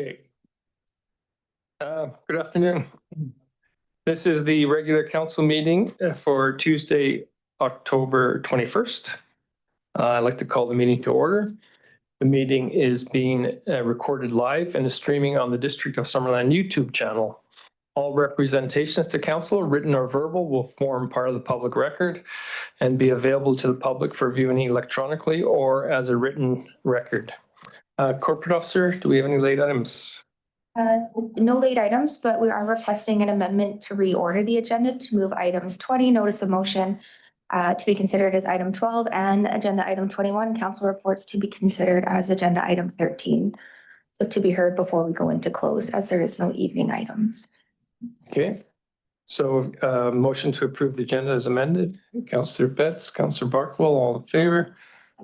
Okay. Good afternoon. This is the regular council meeting for Tuesday, October 21st. I'd like to call the meeting to order. The meeting is being recorded live and is streaming on the District of Summerland YouTube channel. All representations to council, written or verbal, will form part of the public record and be available to the public for viewing electronically or as a written record. Corporate officer, do we have any late items? No late items, but we are requesting an amendment to reorder the agenda to move items 20, notice of motion, to be considered as item 12, and agenda item 21, council reports, to be considered as agenda item 13. So to be heard before we go into close, as there is no evening items. Okay, so motion to approve the agenda as amended. Councillor Betts, Councillor Barkwell, all in favor,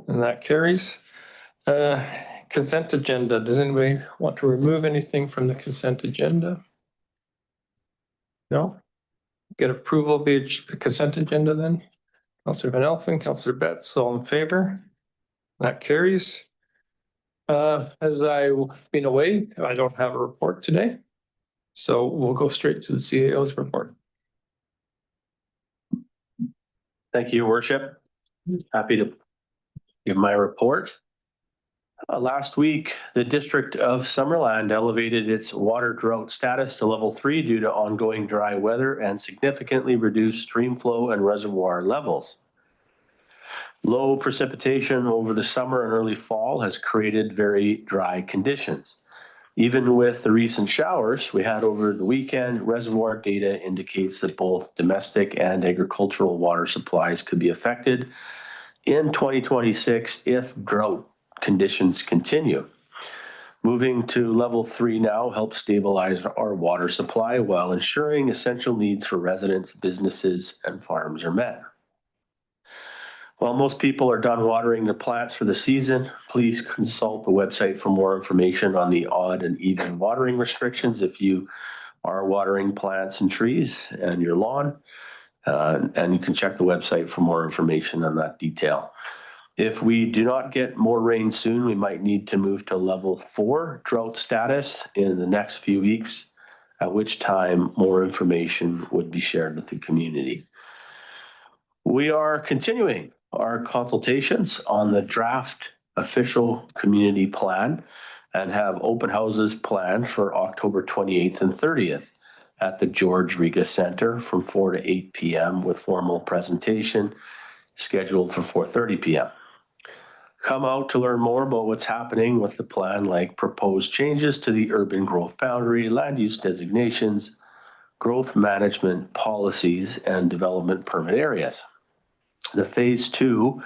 and that carries. Consent agenda. Does anybody want to remove anything from the consent agenda? No? Get approval of the consent agenda then? Councillor Van Elfen, Councillor Betts, all in favor? That carries. As I've been away, I don't have a report today. So we'll go straight to the CAO's report. Thank you, Your Worship. Happy to give my report. Last week, the District of Summerland elevated its water drought status to level 3 due to ongoing dry weather and significantly reduced stream flow and reservoir levels. Low precipitation over the summer and early fall has created very dry conditions. Even with the recent showers we had over the weekend, reservoir data indicates that both domestic and agricultural water supplies could be affected in 2026 if drought conditions continue. Moving to level 3 now helps stabilize our water supply while ensuring essential needs for residents, businesses, and farms are met. While most people are done watering their plants for the season, please consult the website for more information on the odd and even watering restrictions if you are watering plants and trees and your lawn. And you can check the website for more information on that detail. If we do not get more rain soon, we might need to move to level 4 drought status in the next few weeks, at which time more information would be shared with the community. We are continuing our consultations on the draft official community plan and have open houses planned for October 28th and 30th at the George Riga Center from 4 to 8 p.m. with formal presentation scheduled for 4:30 p.m. Come out to learn more about what's happening with the plan, like proposed changes to the urban growth boundary, land use designations, growth management policies, and development permit areas. The phase 2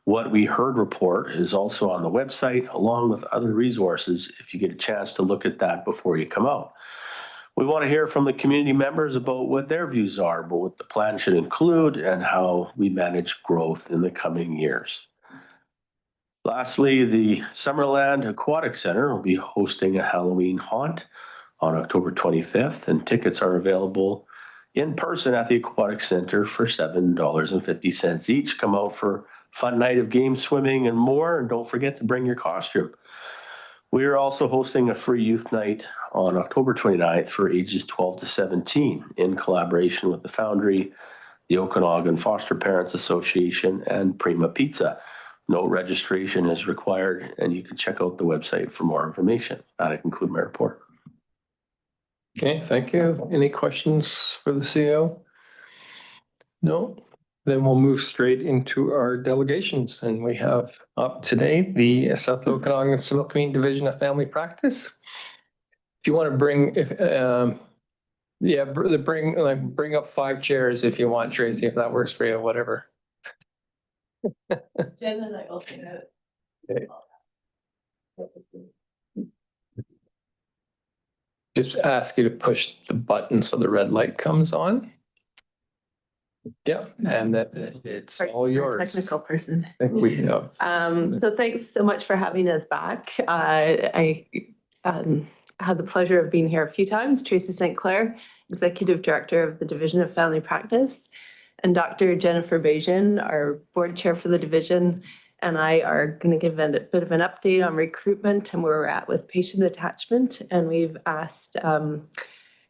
What We Heard report is also on the website, along with other resources if you get a chance to look at that before you come out. We want to hear from the community members about what their views are, about what the plan should include and how we manage growth in the coming years. Lastly, the Summerland Aquatic Center will be hosting a Halloween haunt on October 25th, and tickets are available in person at the Aquatic Center for $7.50 each. Come out for a fun night of game swimming and more, and don't forget to bring your costume. We are also hosting a free youth night on October 29th for ages 12 to 17 in collaboration with the Foundry, the Okanagan Foster Parents Association, and Prima Pizza. No registration is required, and you can check out the website for more information. That concludes my report. Okay, thank you. Any questions for the CEO? No? Then we'll move straight into our delegations. And we have up today the South Okanagan Civil Community Division of Family Practice. If you want to bring up 5 chairs if you want, Tracy, if that works for you, whatever. Jen and I will take it. Okay. Just ask you to push the button so the red light comes on. Yeah, and that it's all yours. Technical person. I think we have. So thanks so much for having us back. I had the pleasure of being here a few times. Tracy St. Clair, Executive Director of the Division of Family Practice, and Dr. Jennifer Bajan, our board chair for the division, and I are going to give a bit of an update on recruitment and where we're at with patient attachment. And we've asked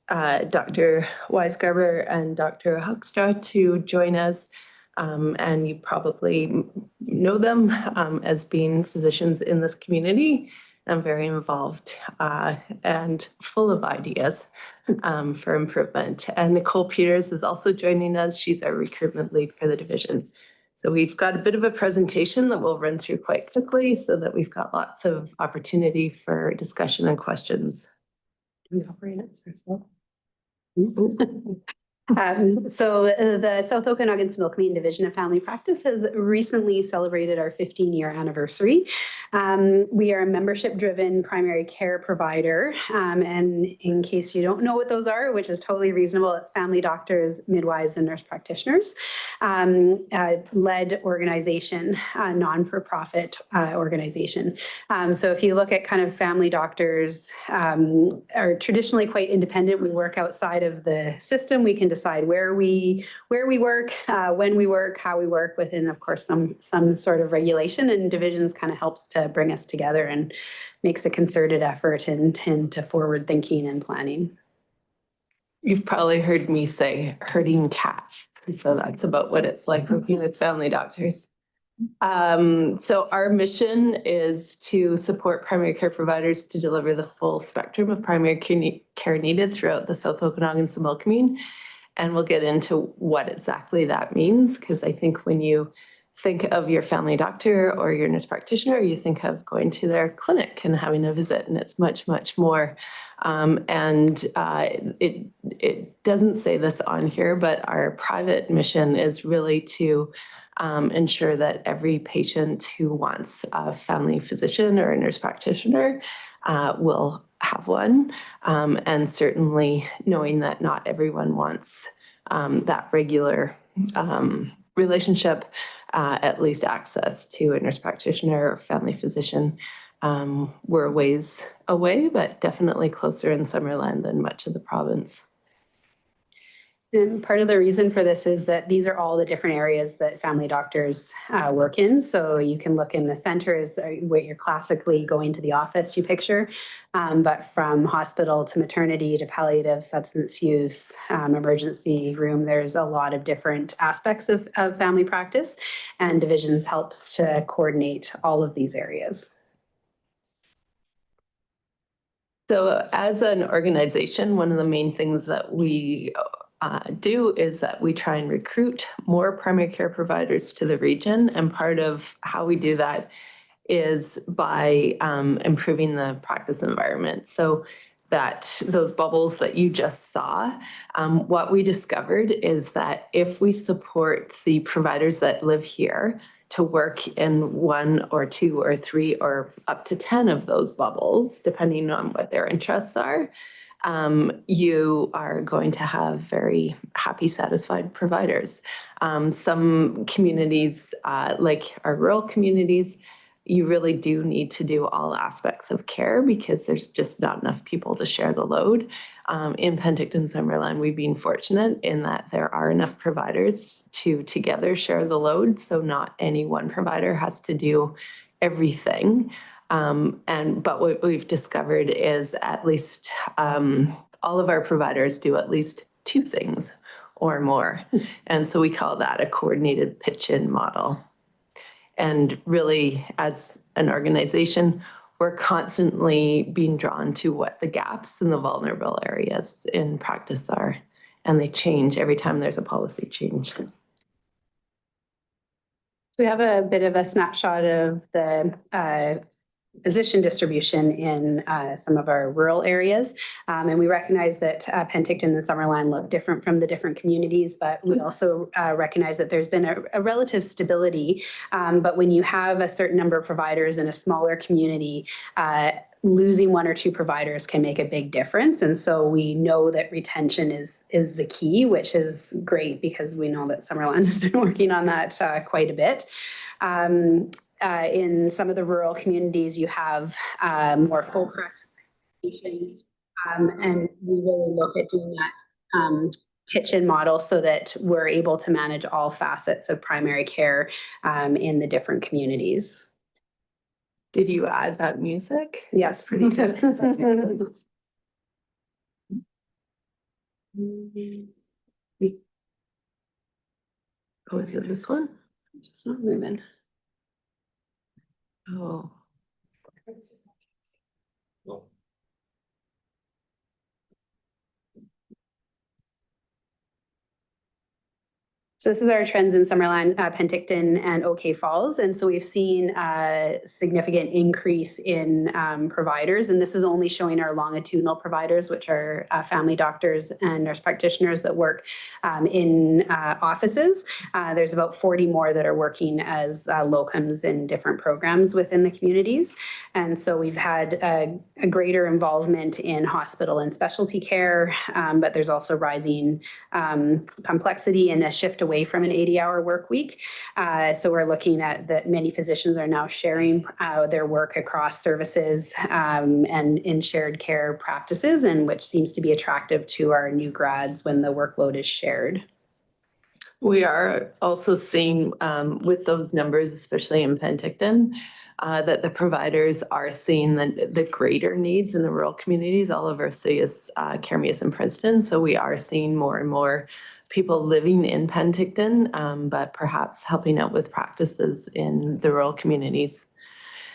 Dr. Weisgerber and Dr. Hoekstra to join us. And you probably know them as being physicians in this community and very involved and full of ideas for improvement. And Nicole Peters is also joining us. She's our recruitment lead for the division. So we've got a bit of a presentation that we'll run through quite quickly so that we've got lots of opportunity for discussion and questions. Do we operate it ourselves? So the South Okanagan-Similkameen Division of Family Practice has recently celebrated our 15-year anniversary. We are a membership-driven primary care provider. And in case you don't know what those are, which is totally reasonable, it's family doctors, midwives, and nurse practitioners led organization, non-for-profit organization. So if you look at kind of family doctors are traditionally quite independent. We work outside of the system. We can decide where we work, when we work, how we work within, of course, some sort of regulation, and divisions kind of helps to bring us together and makes a concerted effort into forward thinking and planning. You've probably heard me say herding cats. So that's about what it's like working with family doctors. So our mission is to support primary care providers to deliver the full spectrum of primary care needed throughout the South Okanagan-Similkameen. And we'll get into what exactly that means, because I think when you think of your family doctor or your nurse practitioner, you think of going to their clinic and having a visit, and it's much, much more. It doesn't say this on here, but our private mission is really to ensure that every patient who wants a family physician or a nurse practitioner will have one. And certainly knowing that not everyone wants that regular relationship, at least access to a nurse practitioner or family physician. We're a ways away, but definitely closer in Summerland than much of the province. And part of the reason for this is that these are all the different areas that family doctors work in. So you can look in the center is where you're classically going to the office, you picture, but from hospital to maternity to palliative, substance use, emergency room, there's a lot of different aspects of family practice, and divisions helps to coordinate all of these areas. So as an organization, one of the main things that we do is that we try and recruit more primary care providers to the region. And part of how we do that is by improving the practice environment. So that those bubbles that you just saw, what we discovered is that if we support the providers that live here to work in 1 or 2 or 3 or up to 10 of those bubbles, depending on what their interests are, you are going to have very happy, satisfied providers. Some communities, like our rural communities, you really do need to do all aspects of care because there's just not enough people to share the load. In Penticton, Summerland, we've been fortunate in that there are enough providers to together share the load. So not any one provider has to do everything. But what we've discovered is at least all of our providers do at least 2 things or more. And so we call that a coordinated pitch-in model. And really, as an organization, we're constantly being drawn to what the gaps and the vulnerable areas in practice are. And they change every time there's a policy change. So we have a bit of a snapshot of the physician distribution in some of our rural areas. And we recognize that Penticton and Summerland look different from the different communities, but we also recognize that there's been a relative stability. But when you have a certain number of providers in a smaller community, losing 1 or 2 providers can make a big difference. And so we know that retention is the key, which is great because we know that Summerland has been working on that quite a bit. In some of the rural communities, you have more full practice patients, and we really look at doing that kitchen model so that we're able to manage all facets of primary care in the different communities. Did you add that music? Yes. Pretty good. Oh, is it this one? Just not moving. Oh. So this is our trends in Summerland, Penticton, and OK Falls. And so we've seen a significant increase in providers. And this is only showing our longitudinal providers, which are family doctors and nurse practitioners that work in offices. There's about 40 more that are working as locums in different programs within the communities. And so we've had a greater involvement in hospital and specialty care, but there's also rising complexity and a shift away from an 80-hour work week. So we're looking at that many physicians are now sharing their work across services and in shared care practices, and which seems to be attractive to our new grads when the workload is shared. We are also seeing with those numbers, especially in Penticton, that the providers are seeing the greater needs in the rural communities. All of our city is Kearney and Princeton, so we are seeing more and more people living in Penticton, but perhaps helping out with practices in the rural communities.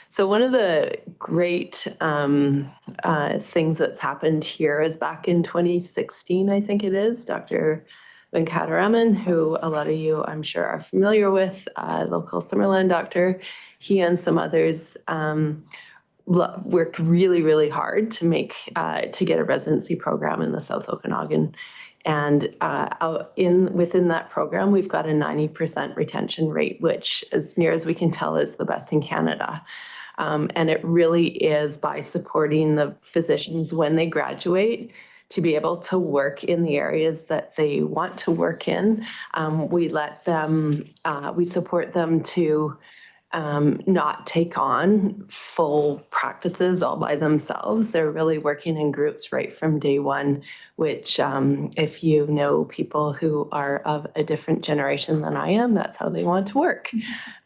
So one of the great things that's happened here is back in 2016, I think it is, Dr. Venkataraman, who a lot of you I'm sure are familiar with, local Summerland doctor. He and some others worked really, really hard to make to get a residency program in the South Okanagan. And within that program, we've got a 90% retention rate, which, as near as we can tell, is the best in Canada. And it really is by supporting the physicians when they graduate to be able to work in the areas that they want to work in. We support them to not take on full practices all by themselves. They're really working in groups right from day one, which if you know people who are of a different generation than I am, that's how they want to work.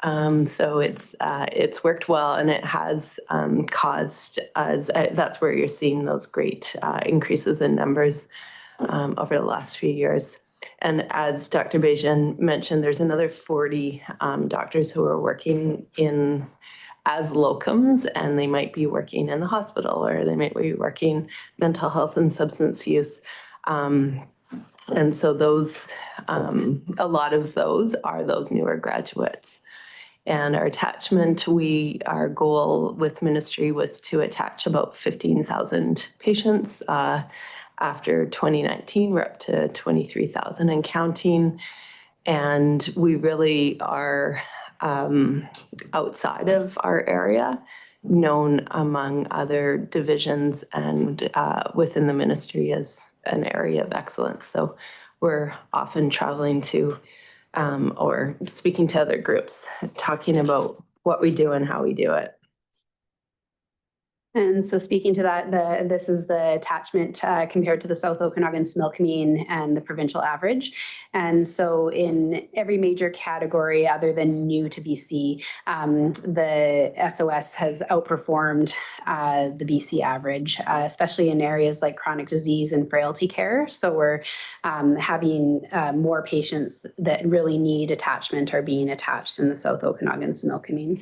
So it's worked well, and it has caused us, that's where you're seeing those great increases in numbers over the last few years. And as Dr. Bejan mentioned, there's another 40 doctors who are working as locums, and they might be working in the hospital, or they might be working mental health and substance use. And so those, a lot of those are those newer graduates. And our attachment, our goal with ministry was to attach about 15,000 patients. After 2019, we're up to 23,000 and counting. And we really are outside of our area, known among other divisions and within the ministry as an area of excellence. So we're often traveling to or speaking to other groups, talking about what we do and how we do it. And so speaking to that, this is the attachment compared to the South Okanagan milk mean and the provincial average. And so in every major category other than new to BC, the SOS has outperformed the BC average, especially in areas like chronic disease and frailty care. So we're having more patients that really need attachment are being attached in the South Okanagan milk mean.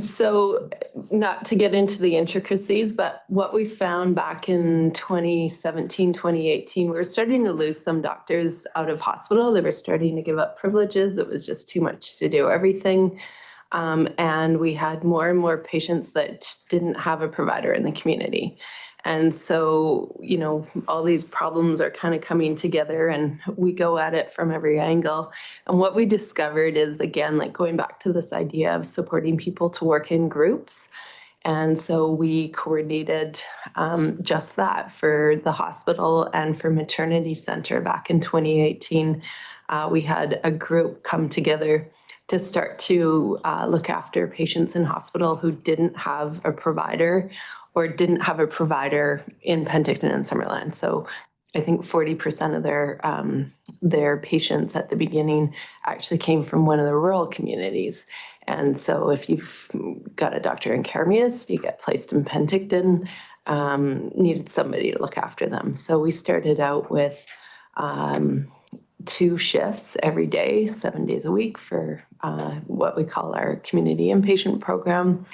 So not to get into the intricacies, but what we found back in 2017, 2018, we were starting to lose some doctors out of hospital. They were starting to give up privileges. It was just too much to do everything. And we had more and more patients that didn't have a provider in the community. And so, you know, all these problems are kind of coming together, and we go at it from every angle. And what we discovered is, again, like going back to this idea of supporting people to work in groups. And so we coordinated just that for the hospital and for maternity center back in 2018. We had a group come together to start to look after patients in hospital who didn't have a provider or didn't have a provider in Penticton and Summerland. So I think 40% of their patients at the beginning actually came from one of the rural communities. And so if you've got a doctor in Carmeas, you get placed in Penticton, needed somebody to look after them. So we started out with 2 shifts every day, 7 days a week for what we call our community inpatient program.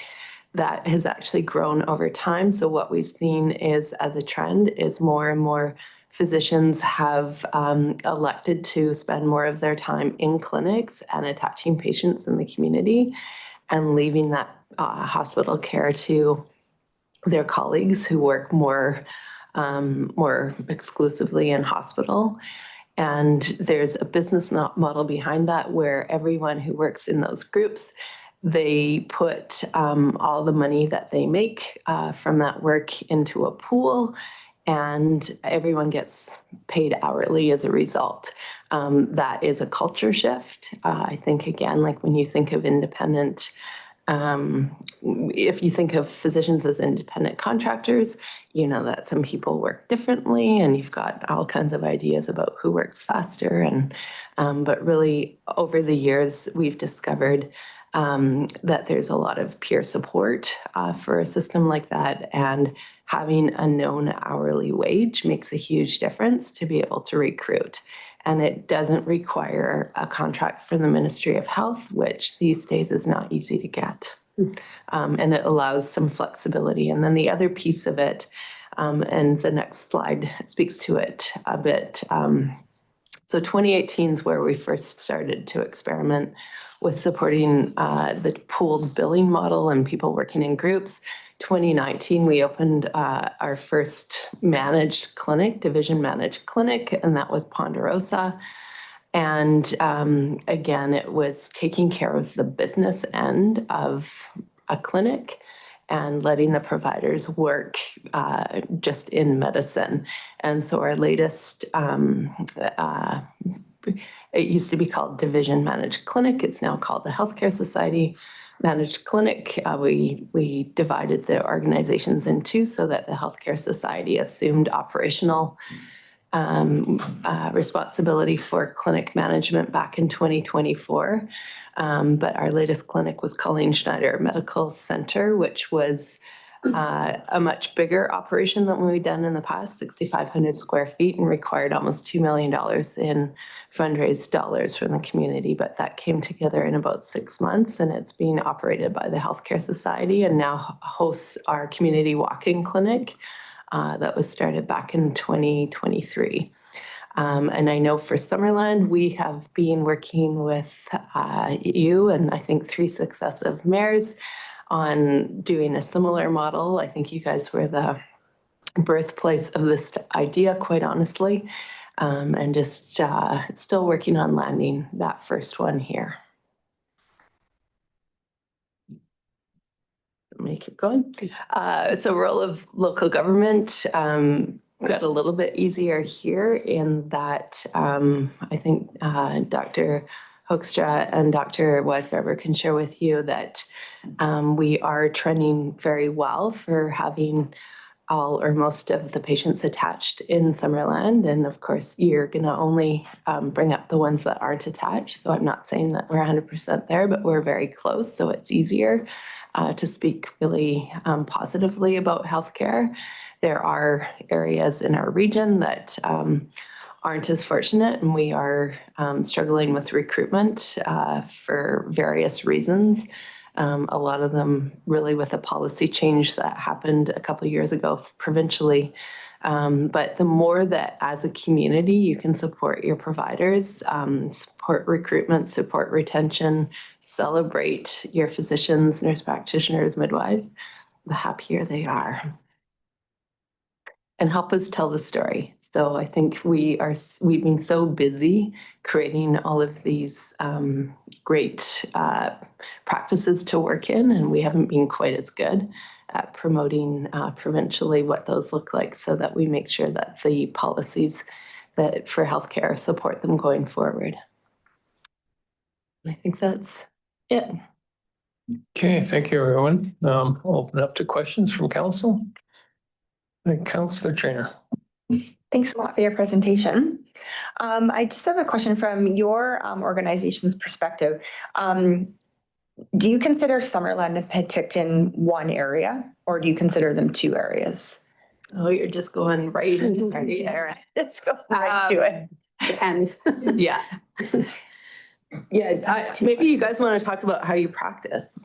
That has actually grown over time. So what we've seen is, as a trend, is more and more physicians have elected to spend more of their time in clinics and attaching patients in the community and leaving that hospital care to their colleagues who work more exclusively in hospital. And there's a business model behind that where everyone who works in those groups, they put all the money that they make from that work into a pool, and everyone gets paid hourly as a result. That is a culture shift. I think, again, like when you think of independent, if you think of physicians as independent contractors, you know that some people work differently, and you've got all kinds of ideas about who works faster. And but really, over the years, we've discovered that there's a lot of peer support for a system like that, and having a known hourly wage makes a huge difference to be able to recruit. And it doesn't require a contract from the Ministry of Health, which these days is not easy to get. And it allows some flexibility. And then the other piece of it, and the next slide speaks to it a bit. So 2018 is where we first started to experiment with supporting the pooled billing model and people working in groups. 2019, we opened our first managed clinic, division managed clinic, and that was Ponderosa. And again, it was taking care of the business end of a clinic and letting the providers work just in medicine. And so our latest, it used to be called Division Managed Clinic. It's now called the Healthcare Society Managed Clinic. We divided the organizations in 2 so that the Healthcare Society assumed operational responsibility for clinic management back in 2024. But our latest clinic was Colleen Schneider Medical Center, which was a much bigger operation than we've done in the past, 6,500 square feet, and required almost $2 million in fundraised dollars from the community. But that came together in about 6 months, and it's being operated by the Healthcare Society and now hosts our community walk-in clinic that was started back in 2023. And I know for Summerland, we have been working with you and I think 3 successive mayors on doing a similar model. I think you guys were the birthplace of this idea, quite honestly, and just still working on landing that first one here. Let me keep going. So role of local government got a little bit easier here in that I think Dr. Hoekstra and Dr. Weisgarber can share with you that we are trending very well for having all or most of the patients attached in Summerland. And of course, you're going to only bring up the ones that aren't attached. So I'm not saying that we're 100% there, but we're very close. So it's easier to speak really positively about healthcare. There are areas in our region that aren't as fortunate, and we are struggling with recruitment for various reasons. A lot of them really with a policy change that happened a couple of years ago provincially. But the more that as a community you can support your providers, support recruitment, support retention, celebrate your physicians, nurse practitioners, midwives, the happier they are. And help us tell the story. So I think we've been so busy creating all of these great practices to work in, and we haven't been quite as good at promoting provincially what those look like, so that we make sure that the policies that for healthcare support them going forward. And I think that's it. Okay, thank you, everyone. I'll open up to questions from council. Councillor Trainer. Thanks a lot for your presentation. I just have a question from your organization's perspective. Do you consider Summerland and Penticton one area, or do you consider them two areas? Oh, you're just going right in. Let's go right to it. Depends. Yeah. Yeah, maybe you guys want to talk about how you practice.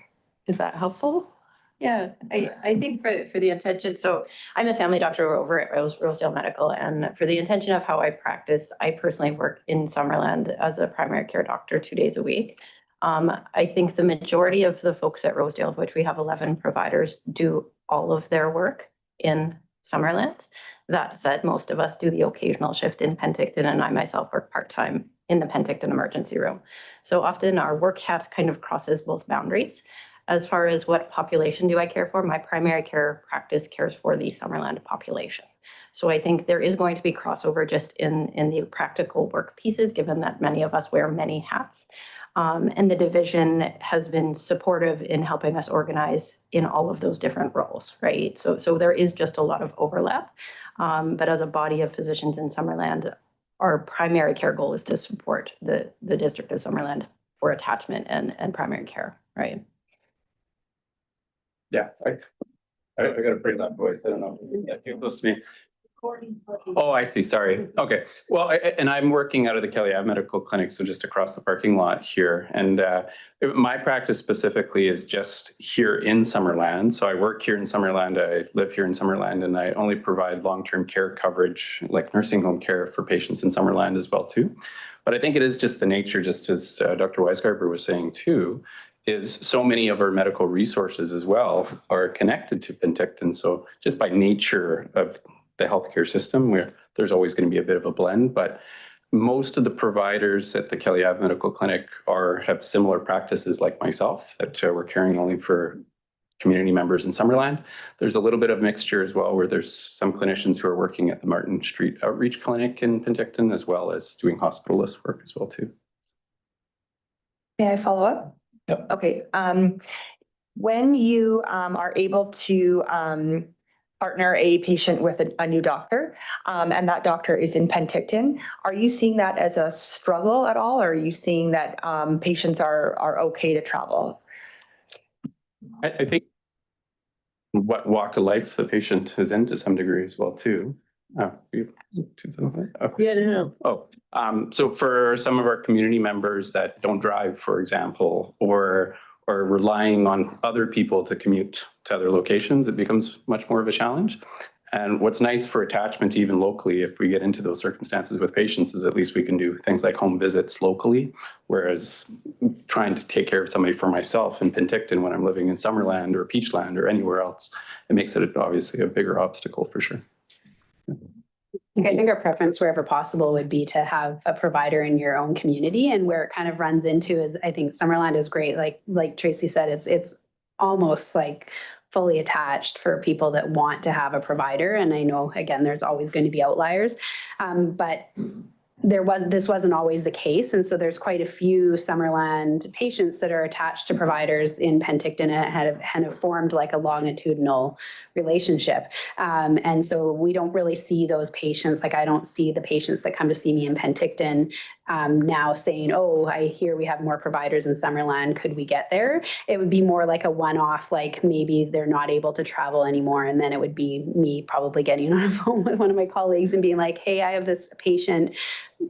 Is that helpful? Yeah, I think for the intention, so I'm a family doctor over at Rosedale Medical, and for the intention of how I practice, I personally work in Summerland as a primary care doctor 2 days a week. I think the majority of the folks at Rosedale, of which we have 11 providers, do all of their work in Summerland. That said, most of us do the occasional shift in Penticton, and I myself work part-time in the Penticton emergency room. So often our work hat kind of crosses both boundaries. As far as what population do I care for, my primary care practice cares for the Summerland population. So I think there is going to be crossover just in the practical work pieces, given that many of us wear many hats. And the division has been supportive in helping us organize in all of those different roles, right? So there is just a lot of overlap. But as a body of physicians in Summerland, our primary care goal is to support the District of Summerland for attachment and primary care, right? Yeah, I got a pretty loud voice. I don't know. Yeah, too close to me. Oh, I see. Sorry. Okay. Well, and I'm working out of the Kelly Ave Medical Clinic, so just across the parking lot here. And my practice specifically is just here in Summerland. So I work here in Summerland. I live here in Summerland, and I only provide long-term care coverage, like nursing home care for patients in Summerland as well too. But I think it is just the nature, just as Dr. Weisgarber was saying too, is so many of our medical resources as well are connected to Penticton. So just by nature of the healthcare system, where there's always going to be a bit of a blend, but most of the providers at the Kelly Ave Medical Clinic have similar practices like myself, that we're caring only for community members in Summerland. There's a little bit of mixture as well, where there's some clinicians who are working at the Martin Street Outreach Clinic in Penticton, as well as doing hospitalist work as well too. May I follow up? Yep. Okay. When you are able to partner a patient with a new doctor, and that doctor is in Penticton, are you seeing that as a struggle at all? Or are you seeing that patients are okay to travel? I think what walk of life the patient is in to some degree as well too. Oh, Yeah, no. So for some of our community members that don't drive, for example, or relying on other people to commute to other locations, it becomes much more of a challenge. And what's nice for attachment, even locally, if we get into those circumstances with patients, is at least we can do things like home visits locally, whereas trying to take care of somebody for myself in Penticton when I'm living in Summerland or Peachland or anywhere else, it makes it obviously a bigger obstacle for sure. I think our preference wherever possible would be to have a provider in your own community, and where it kind of runs into is, I think Summerland is great. Like Tracy said, it's almost like fully attached for people that want to have a provider. And I know, again, there's always going to be outliers, but this wasn't always the case. And so there's quite a few Summerland patients that are attached to providers in Penticton and have formed like a longitudinal relationship. And so we don't really see those patients. Like I don't see the patients that come to see me in Penticton now saying, oh, I hear we have more providers in Summerland. Could we get there? It would be more like a one-off, like maybe they're not able to travel anymore. And then it would be me probably getting on a phone with one of my colleagues and being like, hey, I have this patient.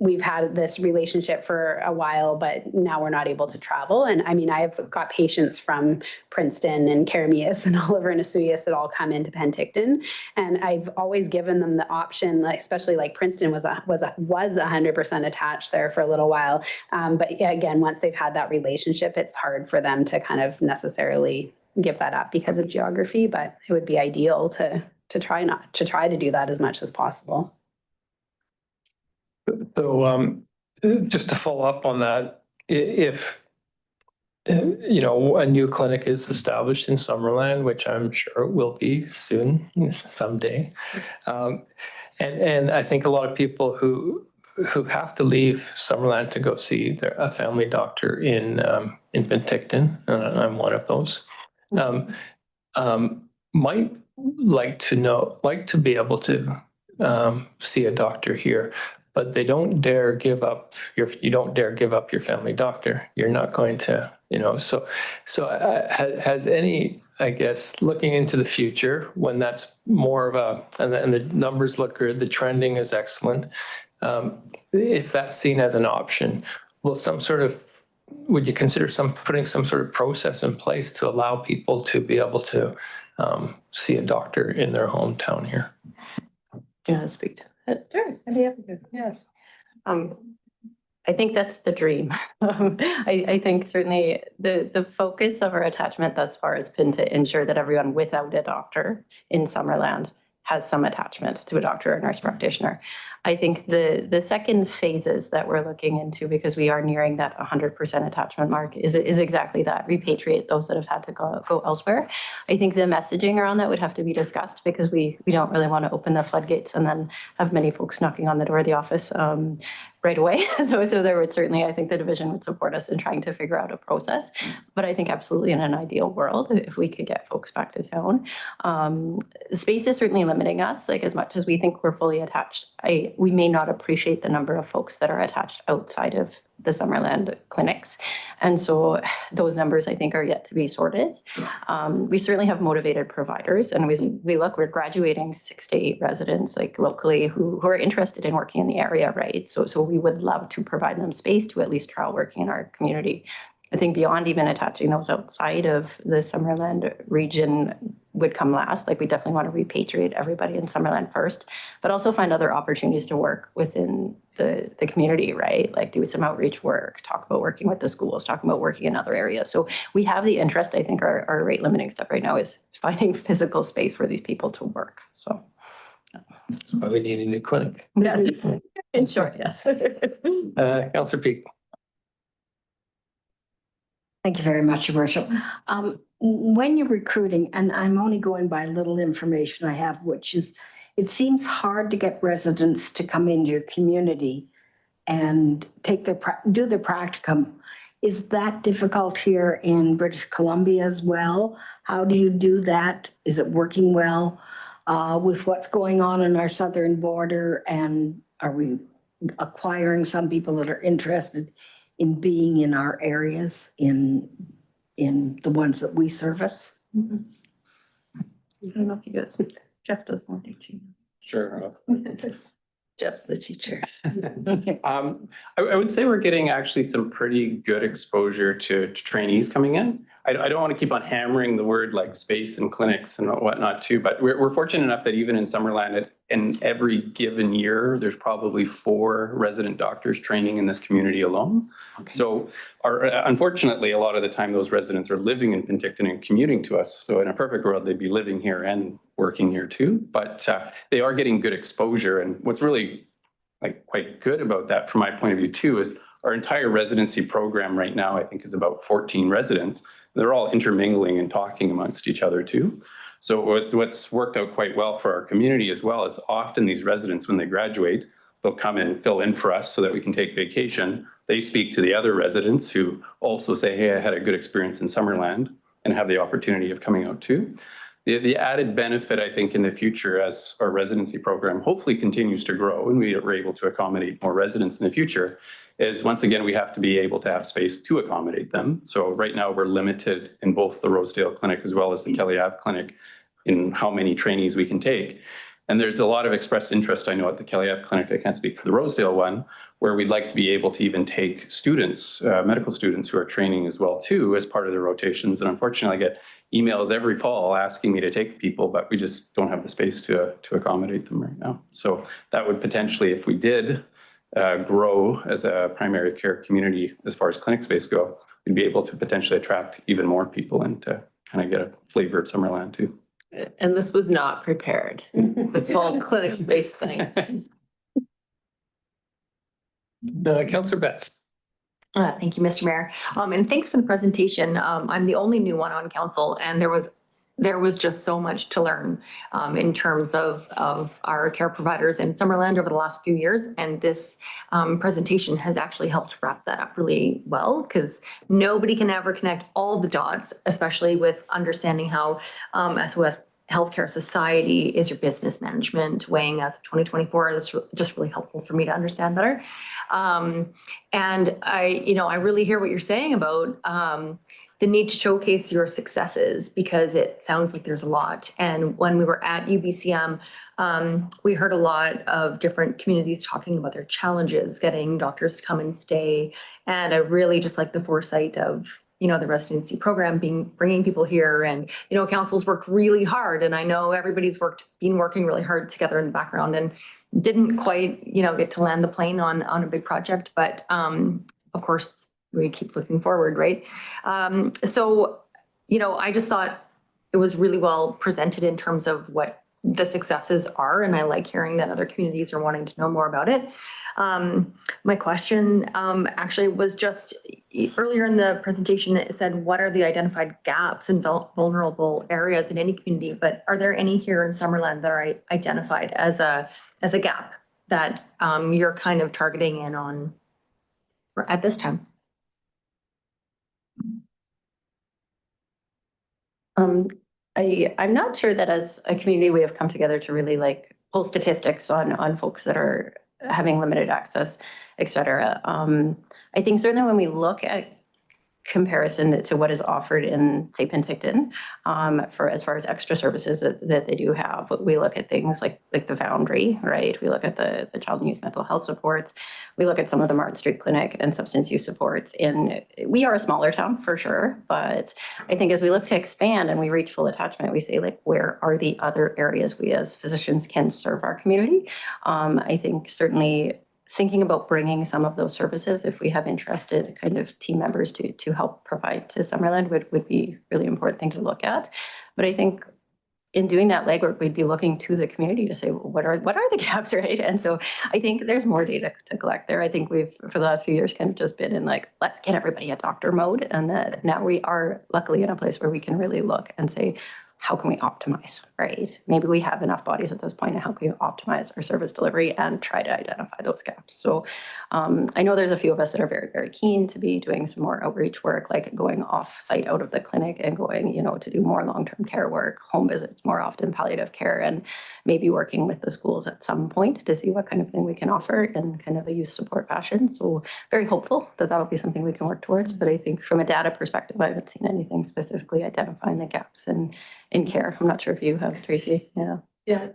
We've had this relationship for a while, but now we're not able to travel. And I mean, I've got patients from Princeton and Karamias and Oliver and Asuyas that all come into Penticton. And I've always given them the option, like, especially like Princeton was 100% attached there for a little while. But yeah, again, once they've had that relationship, it's hard for them to kind of necessarily give that up because of geography, but it would be ideal to try to do that as much as possible. So just to follow up on that, if a new clinic is established in Summerland, which I'm sure it will be soon, someday, and I think a lot of people who who have to leave Summerland to go see a family doctor in Penticton. I'm one of those. Might like to be able to see a doctor here, but they don't dare give up you don't dare give up your family doctor. You're not going to, has any, I guess, looking into the future when that's more of and the numbers look good, the trending is excellent. If that's seen as an option, would you consider putting some sort of process in place to allow people to be able to see a doctor in their hometown here? Yeah, speak to it. Sure, I'd be happy to, yeah. I think that's the dream. I think certainly the focus of our attachment thus far has been to ensure that everyone without a doctor in Summerland has some attachment to a doctor or nurse practitioner. I think the second phases that we're looking into, because we are nearing that 100% attachment mark, is exactly that: repatriate those that have had to go elsewhere. I think the messaging around that would have to be discussed, because we don't really want to open the floodgates and then have many folks knocking on the door of the office right away. So there would certainly, I think the division would support us in trying to figure out a process. But I think absolutely in an ideal world, if we could get folks back to town. Space is certainly limiting us, like as much as we think we're fully attached. We may not appreciate the number of folks that are attached outside of the Summerland clinics. And so those numbers, I think, are yet to be sorted. We certainly have motivated providers, and we're graduating 6 to 8 residents like locally who are interested in working in the area, right? So we would love to provide them space to at least trial working in our community. I think beyond even attaching those outside of the Summerland region would come last. Like, we definitely want to repatriate everybody in Summerland first, but also find other opportunities to work within the community, right? Like do some outreach work, talk about working with the schools, talk about working in other areas. So we have the interest. I think our rate limiting step right now is finding physical space for these people to work. So That's why we need a new clinic. yeah, in short, yes. Councillor Peak. Thank you very much, Your Worship. When you're recruiting, and I'm only going by little information I have, which is, it seems hard to get residents to come into your community and do their practicum. Is that difficult here in British Columbia as well? How do you do that? Is it working well with what's going on in our southern border? And are we acquiring some people that are interested in being in our areas, in the ones that we service? I don't know if you guys, Jeff does more teaching. Sure. Jeff's the teacher. I would say we're getting actually some pretty good exposure to trainees coming in. I don't want to keep on hammering the word like space and clinics and whatnot too, but we're fortunate enough that even in Summerland, in every given year, there's probably 4 resident doctors training in this community alone. Okay. So unfortunately, a lot of the time those residents are living in Penticton and commuting to us. So in a perfect world, they'd be living here and working here too, but they are getting good exposure. And what's really quite good about that from my point of view too is our entire residency program right now, I think, is about 14 residents. They're all intermingling and talking amongst each other too. So what's worked out quite well for our community as well is often these residents, when they graduate, they'll come and fill in for us so that we can take vacation. They speak to the other residents who also say, hey, I had a good experience in Summerland, and have the opportunity of coming out too. The added benefit, I think, in the future as our residency program hopefully continues to grow and we are able to accommodate more residents in the future is, once again, we have to be able to have space to accommodate them. So right now we're limited in both the Rosedale Clinic as well as the Kelly Ave Clinic in how many trainees we can take. And there's a lot of expressed interest, I know, at the Kelly Ave Clinic, I can't speak for the Rosedale one, where we'd like to be able to even take students, medical students who are training as well too, as part of their rotations. And unfortunately, I get emails every fall asking me to take people, but we just don't have the space to accommodate them right now. So that would potentially, if we did grow as a primary care community as far as clinic space go, we'd be able to potentially attract even more people and to kind of get a flavor of Summerland too. And this was not prepared, this whole clinic space thing. Councillor Betts. Thank you, Mr. Mayor. And thanks for the presentation. I'm the only new one on council, and there was there was just so much to learn in terms of our care providers in Summerland over the last few years. And this presentation has actually helped wrap that up really well, because nobody can ever connect all the dots, especially with understanding how SOS Healthcare Society is your business management weighing as of 2024. That's just really helpful for me to understand better. And I really hear what you're saying about the need to showcase your successes, because it sounds like there's a lot. And when we were at UBCM, we heard a lot of different communities talking about their challenges, getting doctors to come and stay. And I really just like the foresight of, the residency program bringing people here, and, councils work really hard. And I know everybody's been working really hard together in the background and didn't quite, get to land the plane on a big project. But of course, we keep looking forward, right? So, I just thought it was really well presented in terms of what the successes are. And I like hearing that other communities are wanting to know more about it. My question actually was just earlier in the presentation, it said, what are the identified gaps and vulnerable areas in any community? But are there any here in Summerland that are identified as a gap that you're kind of targeting in on at this time? I'm not sure that as a community, we have come together to really pull statistics on folks that are having limited access, et cetera. I think certainly when we look at comparison to what is offered in, say, Penticton, for as far as extra services that they do have. We look at things like the Foundry, right? We look at the child and youth mental health supports. We look at some of the Martin Street Clinic and substance use supports. And we are a smaller town for sure, but I think as we look to expand and we reach full attachment, we say, where are the other areas we as physicians can serve our community? I think certainly thinking about bringing some of those services, if we have interested kind of team members to help provide to Summerland, would be really important thing to look at. But I think in doing that legwork, we'd be looking to the community to say, well, what are the gaps, right? And so I think there's more data to collect there. I think we've, for the last few years, kind of just been in let's get everybody a doctor mode. And that now we are luckily in a place where we can really look and say, how can we optimize, right? Maybe we have enough bodies at this point, and how can we optimize our service delivery and try to identify those gaps? So I know there's a few of us that are very, very keen to be doing some more outreach work, like going off site out of the clinic and going, to do more long-term care work, home visits, more often palliative care, and maybe working with the schools at some point to see what kind of thing we can offer in kind of a youth support fashion. So very hopeful that that'll be something we can work towards. But I think from a data perspective, I haven't seen anything specifically identifying the gaps in care. I'm not sure if you have, Tracy. Yeah,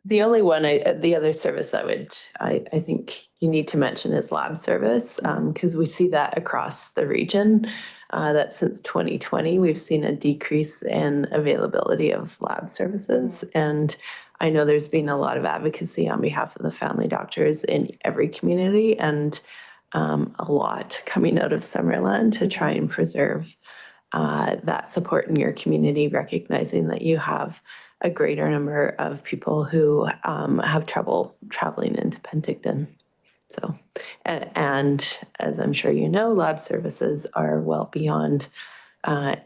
the only one, the other service I think you need to mention is lab service, because we see that across the region, that since 2020, we've seen a decrease in availability of lab services. And I know there's been a lot of advocacy on behalf of the family doctors in every community, and a lot coming out of Summerland to try and preserve that support in your community, recognizing that you have a greater number of people who have trouble traveling into Penticton. So, and as I'm sure you know, lab services are well beyond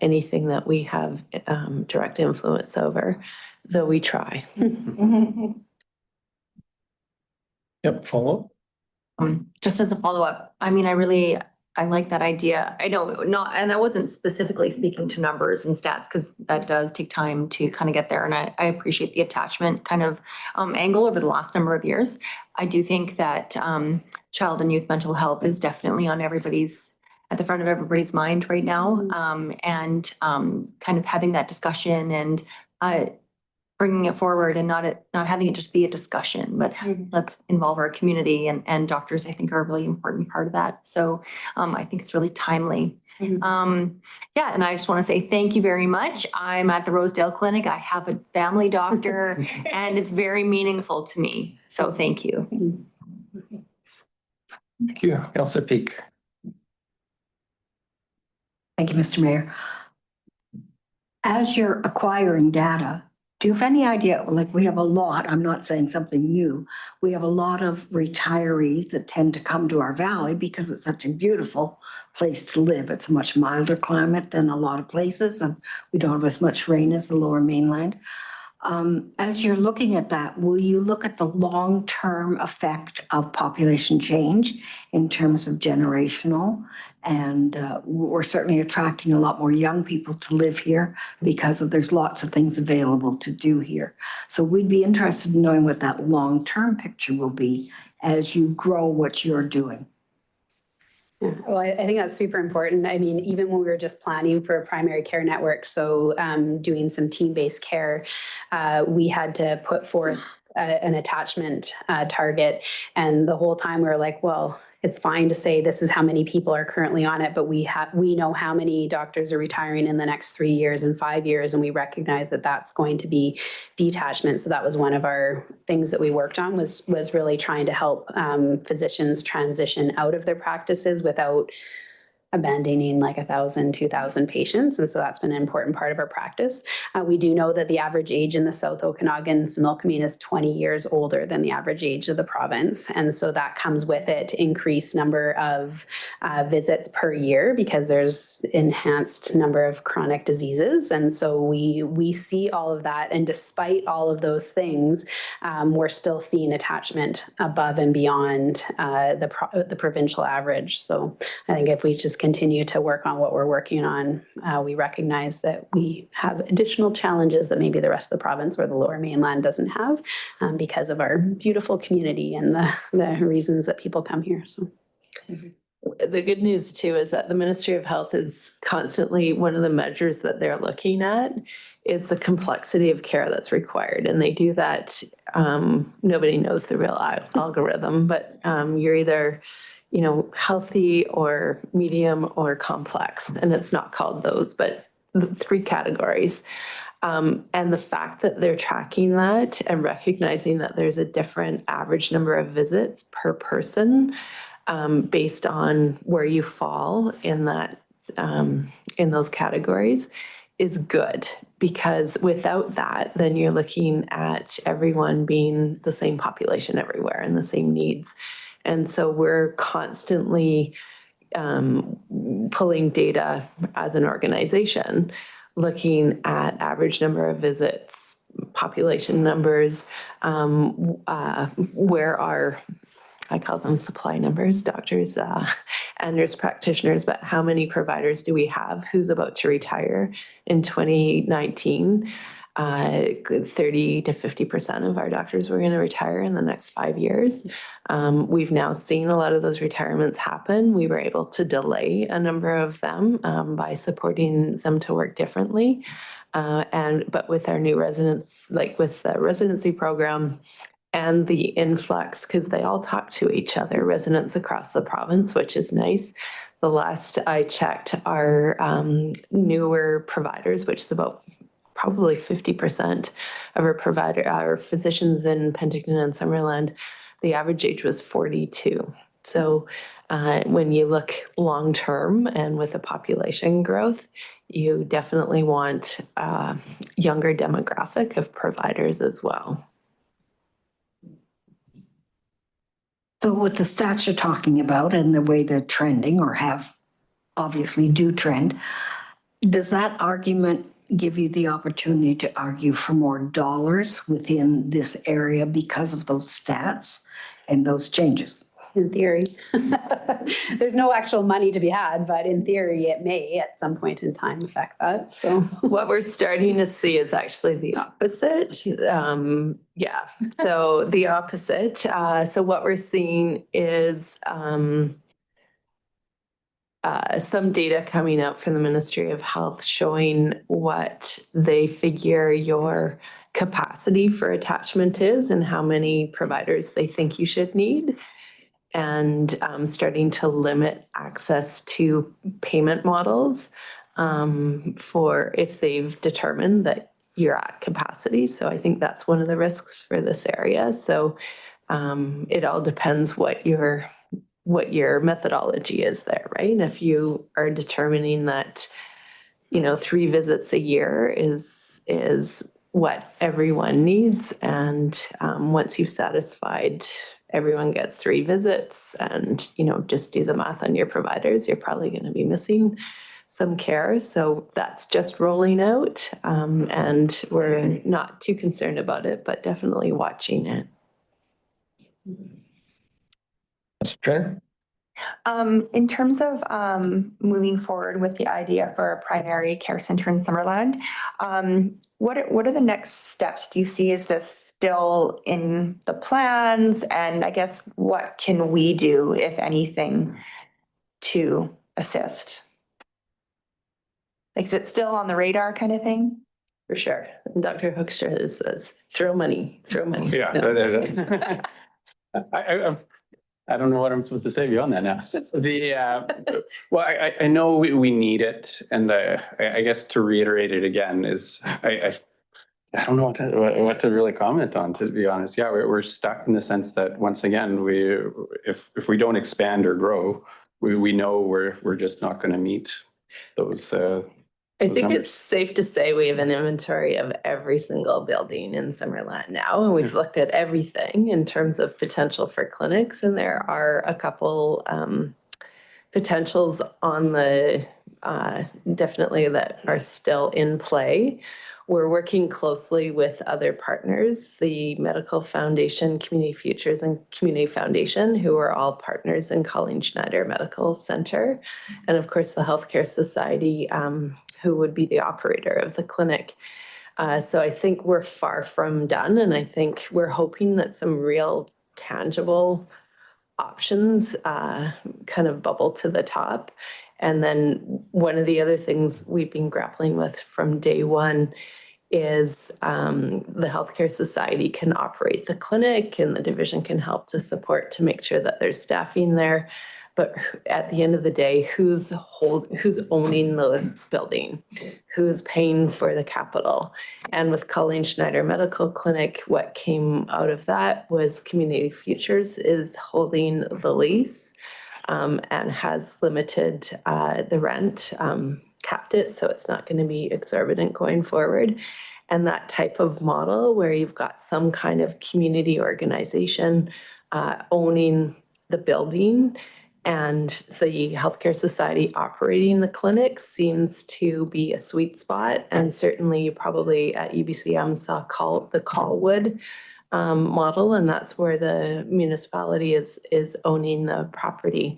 anything that we have direct influence over, though we try. Yep, follow. Just as a follow-up, I like that idea. I know not, and I wasn't specifically speaking to numbers and stats, because that does take time to kind of get there. And I appreciate the attachment kind of angle over the last number of years. I do think that child and youth mental health is definitely at the front of everybody's mind right now. And kind of having that discussion and bringing it forward, and not having it just be a discussion, but let's involve our community, and doctors, I think, are a really important part of that. So I think it's really timely. And I just want to say thank you very much. I'm at the Rosedale Clinic. I have a family doctor and it's very meaningful to me. So thank you. Thank you, Councillor Peak. Thank you, Mr. Mayor. As you're acquiring data, Do you have any idea, like we have a lot, I'm not saying something new, we have a lot of retirees that tend to come to our valley because it's such a beautiful place to live. It's a much milder climate than a lot of places and we don't have as much rain as the lower mainland. As you're looking at that, will you look at the long-term effect of population change in terms of generational? And we're certainly attracting a lot more young people to live here because there's lots of things available to do here. So we'd be interested in knowing what that long-term picture will be as you grow what you're doing. Yeah, well, I think that's super important. I mean, even when we were just planning for a primary care network, so doing some team-based care, we had to put forth an attachment target. And the whole time we were like, well, it's fine to say this is how many people are currently on it, but we know how many doctors are retiring in the next 3 years and 5 years, and we recognize that that's going to be detachment. So that was one of our things that we worked on was really trying to help physicians transition out of their practices without abandoning like 1,000, 2,000 patients. And so that's been an important part of our practice. We do know that the average age in the South Okanagan Similkameen is 20 years older than the average age of the province. And so that comes with it increased number of visits per year because there's enhanced number of chronic diseases. And so we see all of that. And despite all of those things, we're still seeing attachment above and beyond the provincial average. So I think if we just continue to work on what we're working on, we recognize that we have additional challenges that maybe the rest of the province or the lower mainland doesn't have because of our beautiful community and the reasons that people come here. So. The good news too is that the Ministry of Health is constantly, one of the measures that they're looking at is the complexity of care that's required. And they do that, nobody knows the real algorithm, but you're either healthy or medium or complex. And it's not called those, but the 3 categories. And the fact that they're tracking that and recognizing that there's a different average number of visits per person based on where you fall in that in those categories is good, because without that, then you're looking at everyone being the same population everywhere and the same needs. And so we're constantly pulling data as an organization, looking at average number of visits, population numbers, where are, I call them supply numbers, doctors and nurse practitioners, but how many providers do we have who's about to retire in 2019? 30 to 50% of our doctors were going to retire in the next 5 years. We've now seen a lot of those retirements happen. We were able to delay a number of them by supporting them to work differently. But with our new residents, like with the residency program and the influx, because they all talk to each other, residents across the province, which is nice. The last I checked, our newer providers, which is about probably 50% of our physicians in Penticton and Summerland, the average age was 42. So when you look long-term and with the population growth, you definitely want a younger demographic of providers as well. So with the stats you're talking about and the way they're trending or have obviously do trend, does that argument give you the opportunity to argue for more dollars within this area because of those stats and those changes? In theory, there's no actual money to be had, but in theory, it may at some point in time affect that. So what we're starting to see is actually the opposite. Yeah, so the opposite. So what we're seeing is some data coming out from the Ministry of Health showing what they figure your capacity for attachment is and how many providers they think you should need, and starting to limit access to payment models for if they've determined that you're at capacity. So I think that's one of the risks for this area. So it all depends what your methodology is there, right? If you are determining that, 3 visits a year is what everyone needs. And once you've satisfied, everyone gets 3 visits and, just do the math on your providers, you're probably going to be missing some care. So that's just rolling out. And we're not too concerned about it, but definitely watching it. Mr. Trainer? In terms of moving forward with the idea for a primary care center in Summerland, what are the next steps? Do you see, is this still in the plans? And I guess what can we do, if anything, to assist? Like, is it still on the radar kind of thing? For sure. And Dr. Hoekstra says, throw money, throw money. Yeah. No. I don't know what I'm supposed to say beyond that now. Well, I know we need it, and I guess to reiterate it again is I don't know what to really comment on, to be honest. Yeah, we're stuck in the sense that once again, if we don't expand or grow, we know we're just not going to meet those. I think numbers. it's safe to say we have an inventory of every single building in Summerland now, and we've looked at everything in terms of potential for clinics, and there are a couple potentials on the definitely that are still in play. We're working closely with other partners, the Medical Foundation, Community Futures, and Community Foundation, who are all partners in Colleen Schneider Medical Center, and of course the Healthcare Society, who would be the operator of the clinic. So I think we're far from done, and I think we're hoping that some real tangible options kind of bubble to the top. And then one of the other things we've been grappling with from day one is the Healthcare Society can operate the clinic, and the division can help to support to make sure that there's staffing there. But at the end of the day, who's owning the building? Who's paying for the capital? And with Colleen Schneider Medical Clinic, what came out of that was Community Futures is holding the lease and has limited the rent, capped it, so it's not going to be exorbitant going forward. And that type of model where you've got some kind of community organization owning the building and the Healthcare Society operating the clinic seems to be a sweet spot. And certainly you probably at UBCM saw the Colwood model, and that's where the municipality is owning the property.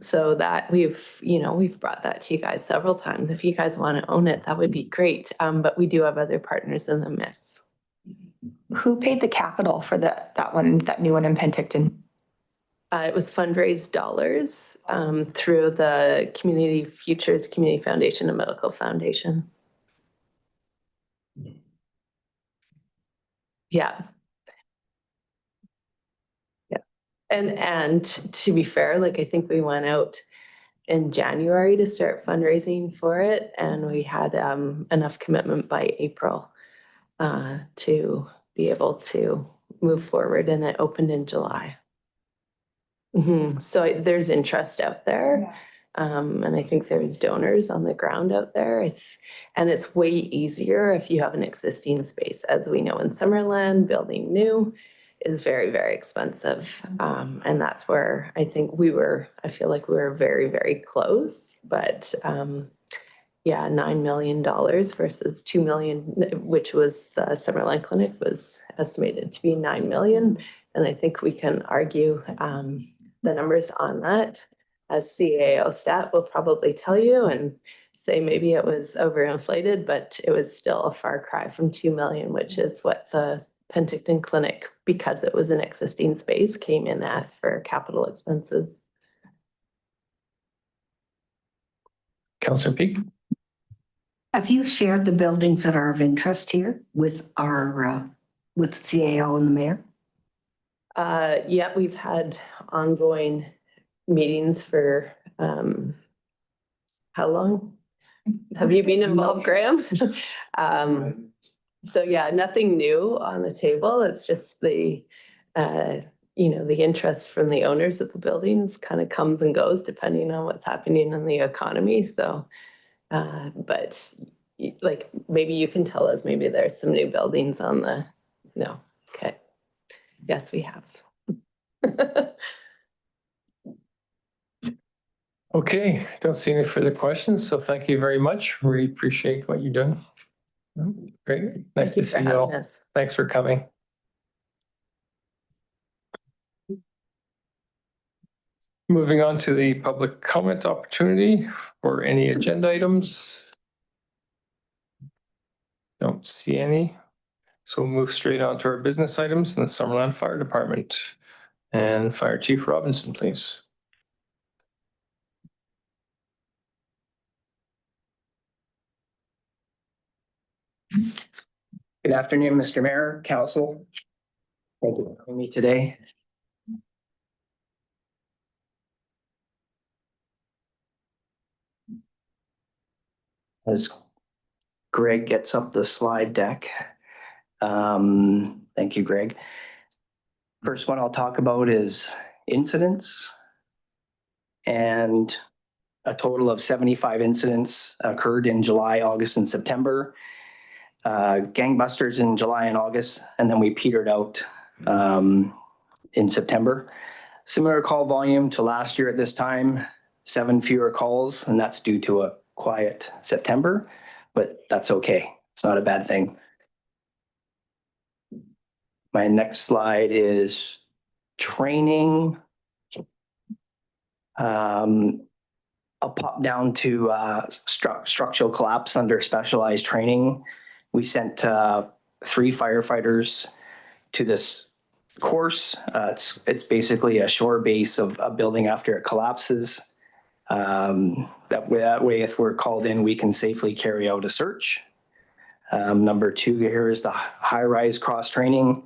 So that we've brought that to you guys several times. If you guys want to own it, that would be great. But we do have other partners in the mix. Who paid the capital for that new one in Penticton? It was fundraised dollars through the Community Futures, Community Foundation, and Medical Foundation. Yeah. Yeah. And to be fair, I think we went out in January to start fundraising for it, and we had enough commitment by April to be able to move forward, and it opened in July. So there's interest out there. Yeah. And I think there's donors on the ground out there. And it's way easier if you have an existing space. As we know in Summerland, building new is very, very expensive. And that's where I think I feel like we were very, very close. But yeah, $9 million versus $2 million, which was the Summerland Clinic was estimated to be $9 million. And I think we can argue the numbers on that, as CAO stat will probably tell you, and say maybe it was overinflated, but it was still a far cry from 2 million, which is what the Penticton Clinic, because it was an existing space, came in at for capital expenses. Councillor Peak? Have you shared the buildings that are of interest here with with CAO and the mayor? Yeah, we've had ongoing meetings for how long? Have you been involved, Graham? So yeah, nothing new on the table. It's just the interest from the owners of the buildings kind of comes and goes depending on what's happening in the economy. So, but like, maybe you can tell us, maybe there's some new buildings on the, no, okay. Yes, we have. Okay, don't see any further questions, so thank you very much. Really appreciate what you're doing. Great, nice Thank you to for see you having all. us. Thanks for coming. Moving on to the public comment opportunity for any agenda items. Don't see any. So we'll move straight on to our business items in the Summerland Fire Department. And Fire Chief Robinson, please. Good afternoon, Mr. Mayor, Council. Thank you for having me today. As Greg gets up the slide deck. Thank you, Greg. First one I'll talk about is incidents. And a total of 75 incidents occurred in July, August, and September. Gangbusters in July and August, and then we petered out in September. Similar call volume to last year at this time, 7 fewer calls, and that's due to a quiet September, but that's okay. It's not a bad thing. My next slide is training. I'll pop down to structural collapse under specialized training. We sent 3 firefighters to this course. It's basically a shore base of a building after it collapses. That way, if we're called in, we can safely carry out a search. Number 2 here is the high-rise cross training.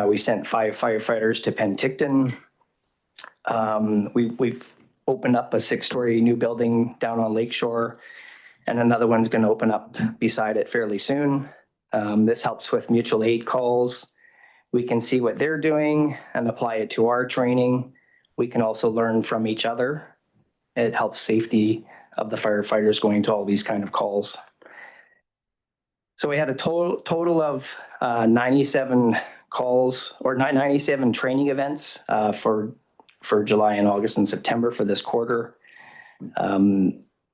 We sent 5 firefighters to Penticton. We've opened up a 6-story new building down on Lakeshore, and another one's going to open up beside it fairly soon. This helps with mutual aid calls. We can see what they're doing and apply it to our training. We can also learn from each other. It helps safety of the firefighters going to all these kind of calls. So we had a total of 97 calls or 97 training events for July and August and September for this quarter.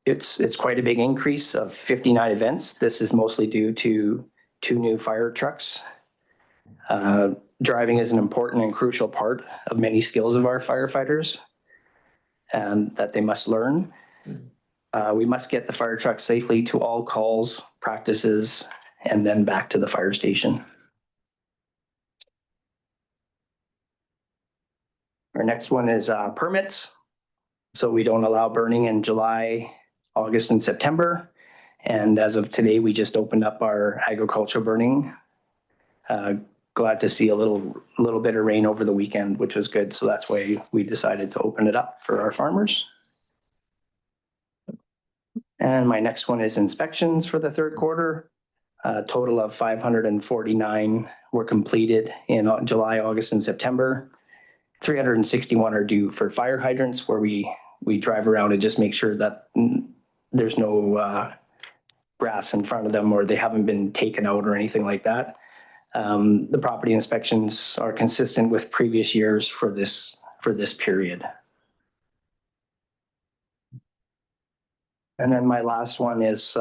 It's quite a big increase of 59 events. This is mostly due to 2 new fire trucks. Driving is an important and crucial part of many skills of our firefighters and that they must learn. We must get the fire truck safely to all calls, practices, and then back to the fire station. Our next one is permits. So we don't allow burning in July, August, and September. And as of today, we just opened up our agricultural burning. Glad to see a little bit of rain over the weekend, which was good. So that's why we decided to open it up for our farmers. And my next one is inspections for the third quarter. A total of 549 were completed in July, August, and September. 361 are due for fire hydrants, where we drive around and just make sure that there's no grass in front of them or they haven't been taken out or anything like that. The property inspections are consistent with previous years for this period. And then my last one is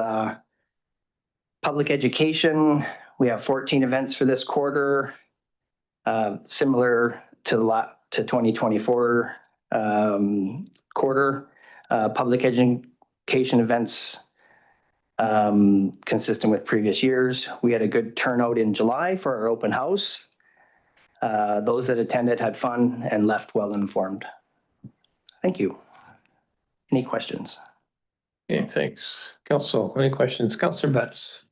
public education. We have 14 events for this quarter, similar to 2024 quarter. Public education events consistent with previous years. We had a good turnout in July for our open house. Those that attended had fun and left well informed. Thank you. Any questions? Okay, thanks. Council, any questions? Councillor Betts.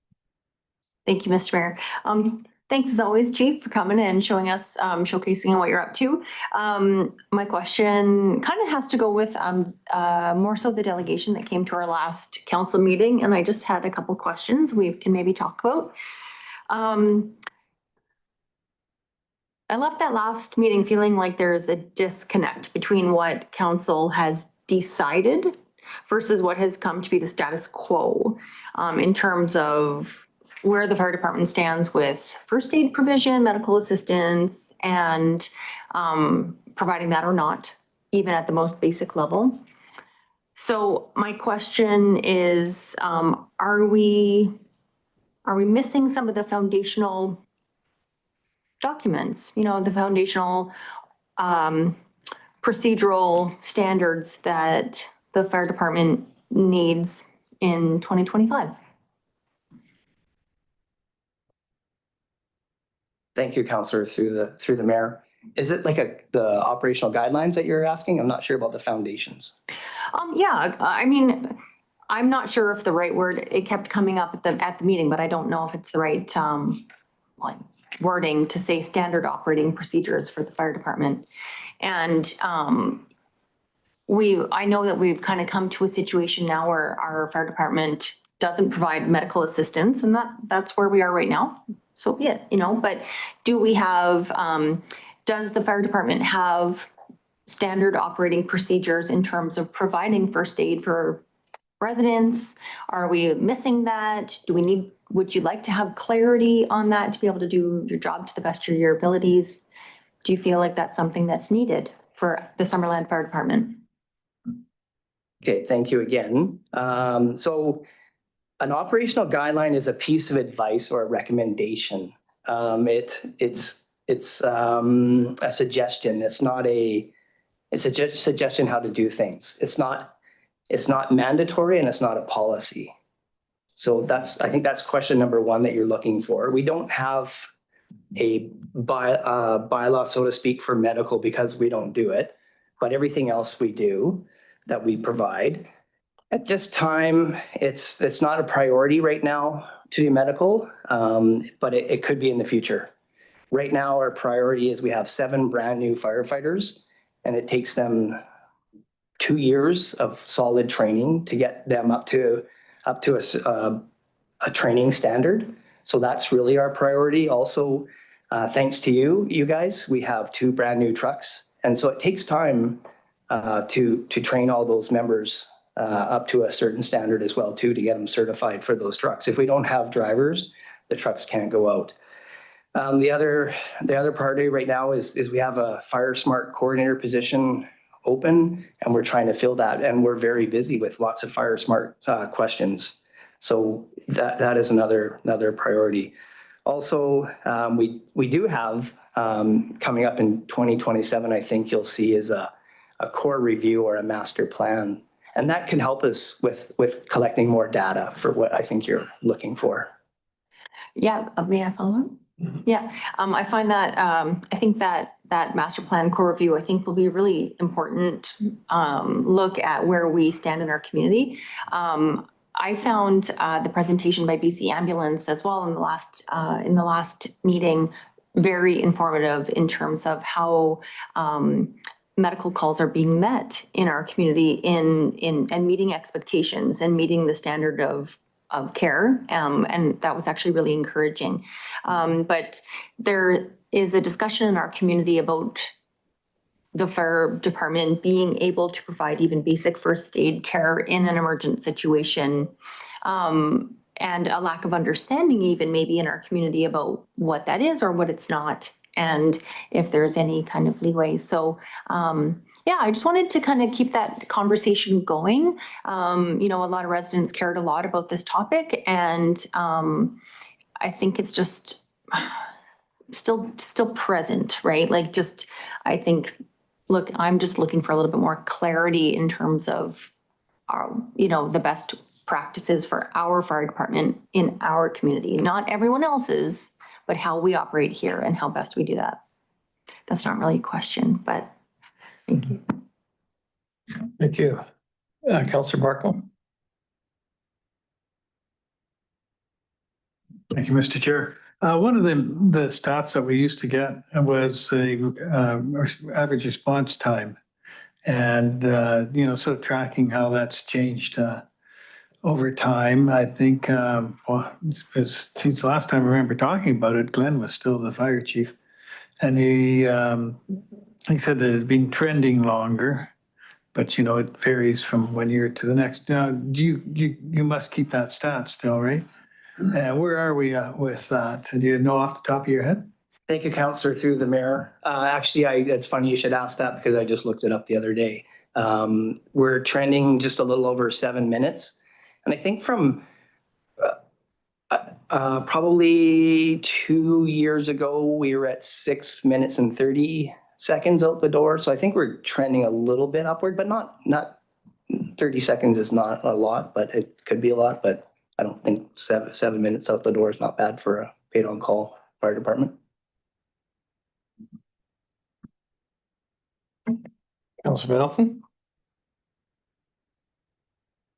Thank you, Mr. Mayor. Thanks as always, Chief, for coming and showing us, showcasing what you're up to. My question kind of has to go with more so the delegation that came to our last council meeting, and I just had a couple questions we can maybe talk about. I left that last meeting feeling like there's a disconnect between what council has decided versus what has come to be the status quo in terms of where the fire department stands with first aid provision, medical assistance, and providing that or not, even at the most basic level. So my question is, are we missing some of the foundational documents, the foundational procedural standards that the fire department needs in 2025? Thank you, Councillor, through the mayor. Is it like the operational guidelines that you're asking? I'm not sure about the foundations. Yeah, I mean, I'm not sure if the right word, it kept coming up at the meeting, but I don't know if it's the right like wording to say standard operating procedures for the fire department. And I know that we've kind of come to a situation now where our fire department doesn't provide medical assistance, and that's where we are right now. So be it, but do we have, does the fire department have standard operating procedures in terms of providing first aid for residents? Are we missing that? Would you like to have clarity on that to be able to do your job to the best of your abilities? Do you feel like that's something that's needed for the Summerland Fire Department? Okay, thank you again. So an operational guideline is a piece of advice or a recommendation. It's a suggestion. It's a suggestion how to do things. It's not mandatory and it's not a policy. So I think that's question number one that you're looking for. We don't have a bylaw, so to speak, for medical because we don't do it, but everything else we do that we provide. At this time, it's not a priority right now to do medical, but it could be in the future. Right now, our priority is we have 7 brand new firefighters, and it takes them 2 years of solid training to get them up to a training standard. So that's really our priority. Also, thanks to you guys, we have 2 brand new trucks, and so it takes time to train all those members up to a certain standard as well too, to get them certified for those trucks. If we don't have drivers, the trucks can't go out. The other priority right now is we have a Fire Smart coordinator position open, and we're trying to fill that, and we're very busy with lots of Fire Smart questions. So that is another priority. Also, we do have coming up in 2027, I think you'll see is a core review or a master plan. And that can help us with collecting more data for what I think you're looking for. Yeah, may I follow up? Mm-hmm. Yeah, I find that, I think that master plan core review, I think will be a really important look at where we stand in our community. I found the presentation by BC Ambulance as well in the last meeting very informative in terms of how medical calls are being met in our community and meeting expectations and meeting the standard of care. And that was actually really encouraging. But there is a discussion in our community about the fire department being able to provide even basic first aid care in an emergent situation. And a lack of understanding even maybe in our community about what that is or what it's not, and if there's any kind of leeway. So yeah, I just wanted to kind of keep that conversation going. A lot of residents cared a lot about this topic, and I think it's just still present, right? Like I think, look, I'm just looking for a little bit more clarity in terms of our, the best practices for our fire department in our community, not everyone else's, but how we operate here and how best we do that. That's not really a question, but thank you. Thank you. Councillor Barkle. Thank you, Mr. Chair. One of the stats that we used to get was the average response time, and sort of tracking how that's changed over time. I think since the last time I remember talking about it, Glenn was still the fire chief, and he said that it had been trending longer. but you know, it varies from one year to the next. You must keep that stat still, right? And where are we with that? Do you know off the top of your head? Thank you, Counselor, through the mayor. Actually, it's funny you should ask that because I just looked it up the other day. We're trending just a little over 7 minutes. And I think from probably 2 years ago, we were at 6 minutes and 30 seconds out the door. So I think we're trending a little bit upward, but not 30 seconds is not a lot, but it could be a lot. But I don't think 7 minutes out the door is not bad for a paid on call fire department. Councilor Van Elfen?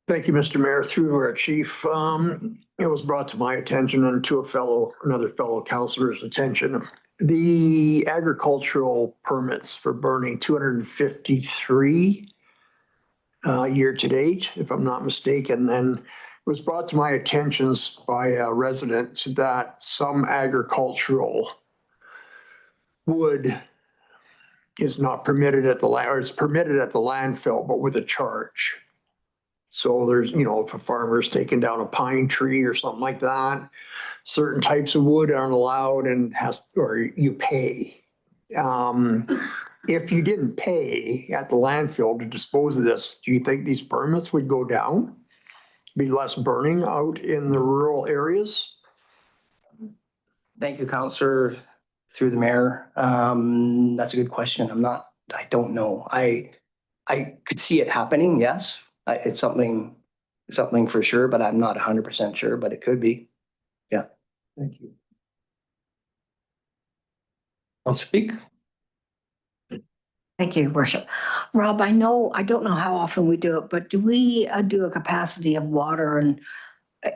Thank you, Mr. Mayor. Through our chief, it was brought to my attention and to another fellow councilor's attention. The agricultural permits for burning 253 year to date, if I'm not mistaken. And it was brought to my attention by a resident that some agricultural wood is not permitted at the land, or it's permitted at the landfill, but with a charge. So there's, you know, if a farmer's taking down a pine tree or something like that, certain types of wood aren't allowed and or you pay. If you didn't pay at the landfill to dispose of this, do you think these permits would go down? Be less burning out in the rural areas? Thank you, Counselor, through the mayor. That's a good question. I don't know. I could see it happening, yes. It's something for sure, but I'm not 100% sure, but it could be. Yeah. Thank you. I'll speak. Thank you, Your Worship. Rob, I don't know how often we do it, but do we do a capacity of water and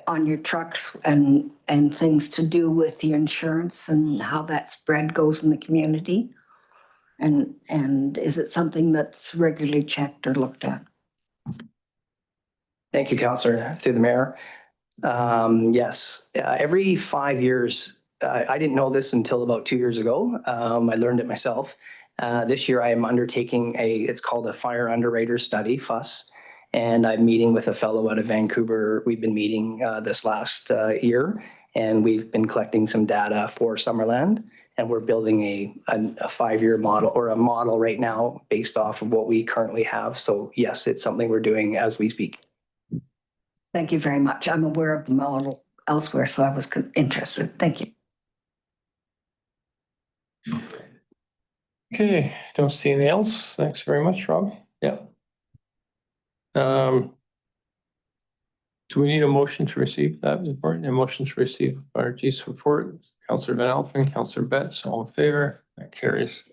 on your trucks and things to do with the insurance and how that spread goes in the community? And is it something that's regularly checked or looked at? Thank you, Counselor, through the mayor. Yes, every 5 years, I didn't know this until about 2 years ago. I learned it myself. This year I am undertaking it's called a fire underwriter study, FUS, and I'm meeting with a fellow out of Vancouver. We've been meeting this last year, and we've been collecting some data for Summerland, and we're building a 5-year model, or a model right now based off of what we currently have. So yes, it's something we're doing as we speak. Thank you very much. I'm aware of the model elsewhere, so I was interested. Thank you. Okay, don't see anything else. Thanks very much, Rob. Yeah. Do we need a motion to receive that report? A motion to receive our chief's report. Councillor Van Elfen, Councillor Betts, all in favor? That carries.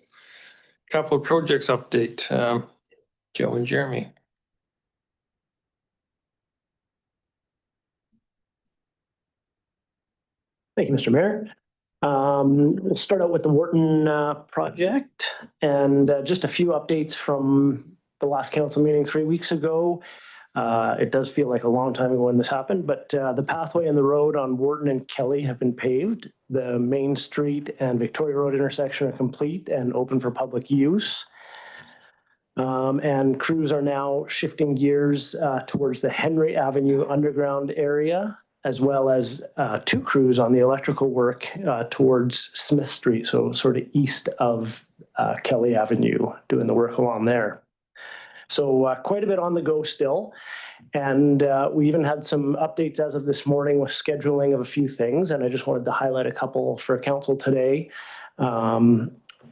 Capital projects update. Joe and Jeremy. Thank you, Mr. Mayor. We'll start out with the Wharton project, and just a few updates from the last council meeting 3 weeks ago. It does feel like a long time ago when this happened, but the pathway and the road on Wharton and Kelly have been paved. The Main Street and Victoria Road intersection are complete and open for public use. And crews are now shifting gears towards the Henry Avenue underground area, as well as 2 crews on the electrical work towards Smith Street, so sort of east of Kelly Avenue, doing the work along there. So quite a bit on the go still. And we even had some updates as of this morning with scheduling of a few things, and I just wanted to highlight a couple for council today.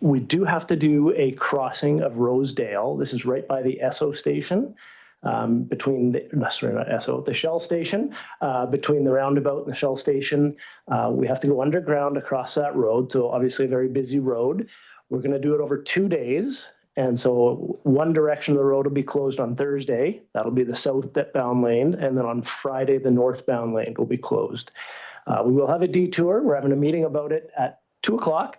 We do have to do a crossing of Rosedale. This is right by the Esso station. Between the Shell station, between the roundabout and the Shell station. We have to go underground across that road, so obviously a very busy road. We're going to do it over 2 days, and so one direction of the road will be closed on Thursday. That'll be the southbound lane, and then on Friday, the northbound lane will be closed. We will have a detour. We're having a meeting about it at 2 o'clock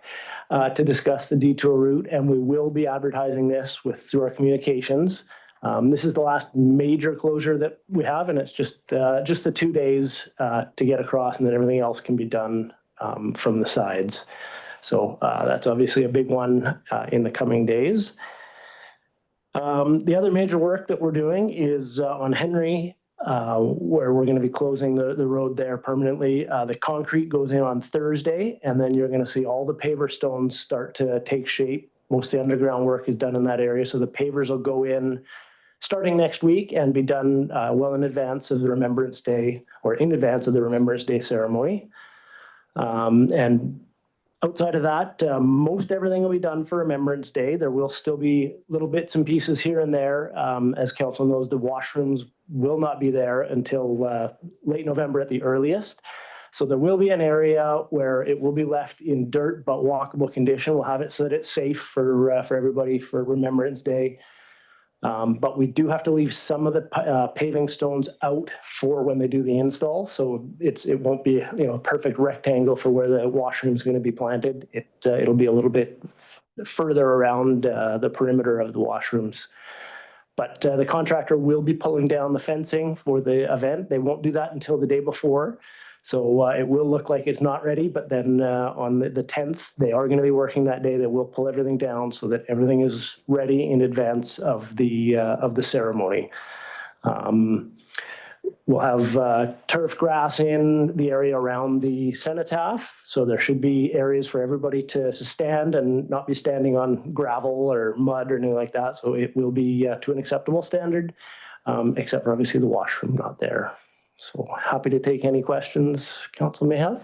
to discuss the detour route, and we will be advertising this through our communications. This is the last major closure that we have, and it's just the 2 days to get across, and then everything else can be done from the sides. So that's obviously a big one in the coming days. The other major work that we're doing is on Henry, where we're going to be closing the road there permanently. The concrete goes in on Thursday, and then you're going to see all the paver stones start to take shape. Most of the underground work is done in that area, so the pavers will go in starting next week and be done well in advance of the Remembrance Day, or in advance of the Remembrance Day ceremony. And outside of that, most everything will be done for Remembrance Day. There will still be little bits and pieces here and there. As council knows, the washrooms will not be there until late November at the earliest. So there will be an area where it will be left in dirt but walkable condition. We'll have it so that it's safe for everybody for Remembrance Day. But we do have to leave some of the paving stones out for when they do the install. So it won't be a perfect rectangle for where the washroom is going to be planted. It'll be a little bit further around the perimeter of the washrooms. But the contractor will be pulling down the fencing for the event. They won't do that until the day before. So it will look like it's not ready, but then on the 10th, they are going to be working that day. They will pull everything down so that everything is ready in advance of the ceremony. We'll have turf grass in the area around the cenotaph. So there should be areas for everybody to stand and not be standing on gravel or mud or anything like that. So it will be to an acceptable standard, except for obviously the washroom not there. So happy to take any questions council may have.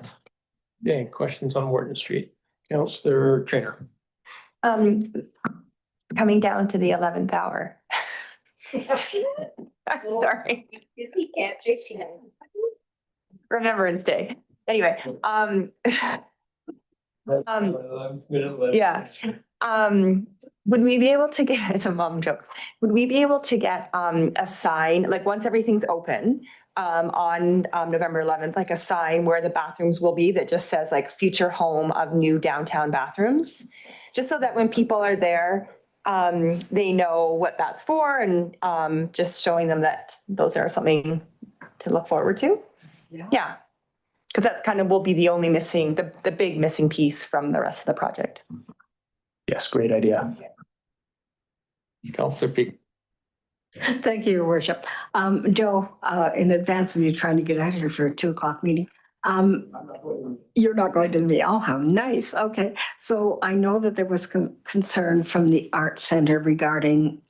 Yeah, any questions on Wharton Street? Councillor Trainer. Coming down to the 11th hour. Sorry. Remembrance Day. Anyway, yeah. Would we be able to get, it's a mom joke, would we be able to get a sign, like once everything's open, on November 11th, like a sign where the bathrooms will be that just says like future home of new downtown bathrooms? Just so that when people are there, they know what that's for, and just showing them that those are something to look forward to. Yeah. Because that's kind of will be the only missing, the big missing piece from the rest of the project. Yes, great idea. Councillor Peak. Thank you, Your Worship. Joe, in advance of you trying to get out of here for a 2:00 meeting, you're not going to me. Oh, how nice. Okay. So I know that there was concern from the Art Center regarding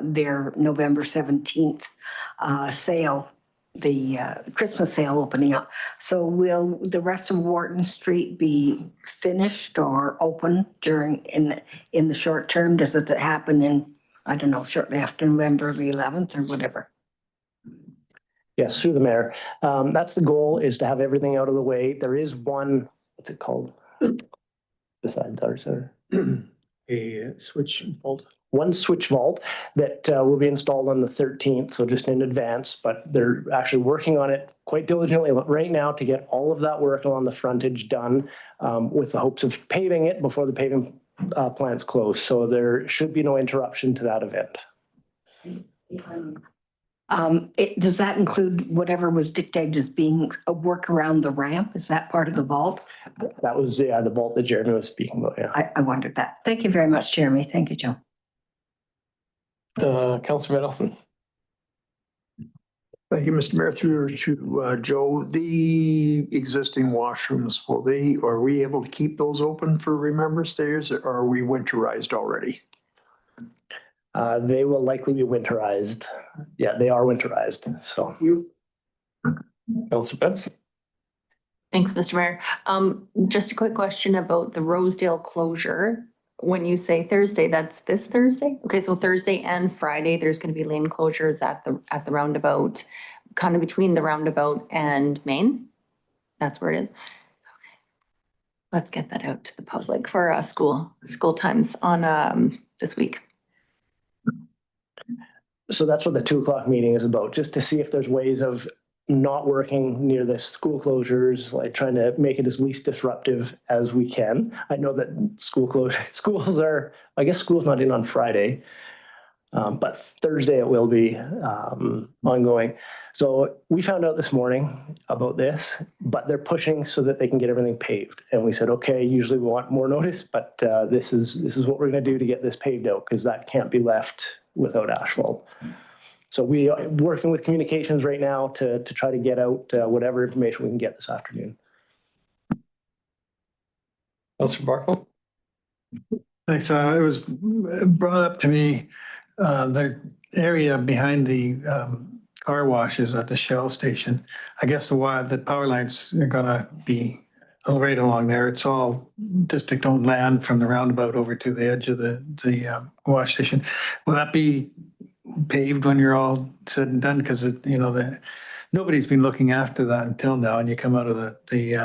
their November 17th sale, the Christmas sale opening up. So will the rest of Wharton Street be finished or open in the short term? Does it happen in, I don't know, shortly after November the 11th or whatever? Yes, through the mayor. That's the goal, is to have everything out of the way. There is one, what's it called? Beside the Art Center. A switch vault. One switch vault that will be installed on the 13th, so just in advance, but they're actually working on it quite diligently right now to get all of that work along the frontage done, with the hopes of paving it before the paving plant's close. So there should be no interruption to that event. Does that include whatever was dictated as being a work around the ramp? Is that part of the vault? That was the vault that Jeremy was speaking about, yeah. I wondered that. Thank you very much, Jeremy. Thank you, Joe. Councillor Middleton. Thank you, Mr. Mayor. Through to Joe, the existing washrooms, are we able to keep those open for Remembrance Days, or are we winterized already? They will likely be winterized. Yeah, they are winterized, so. Councillor Betts. Thanks, Mr. Mayor. Just a quick question about the Rosedale closure. When you say Thursday, that's this Thursday? Okay, so Thursday and Friday, there's going to be lane closures at the roundabout, kind of between the roundabout and Main. That's where it is. Okay. Let's get that out to the public for school times on this week. So that's what the 2:00 meeting is about, just to see if there's ways of not working near the school closures, like trying to make it as least disruptive as we can. I know that schools are, I guess school's not in on Friday, but Thursday it will be ongoing. So we found out this morning about this, but they're pushing so that they can get everything paved. And we said, okay, usually we want more notice, but this is what we're going to do to get this paved out, because that can't be left without asphalt. So we are working with communications right now to try to get out whatever information we can get this afternoon. Councillor Barkle? Thanks. It was brought up to me, the area behind the car washes at the Shell station. I guess the power lines are gonna be right along there. It's all district-owned land from the roundabout over to the edge of the wash station. Will that be paved when you're all said and done? Because nobody's been looking after that until now, and you come out of the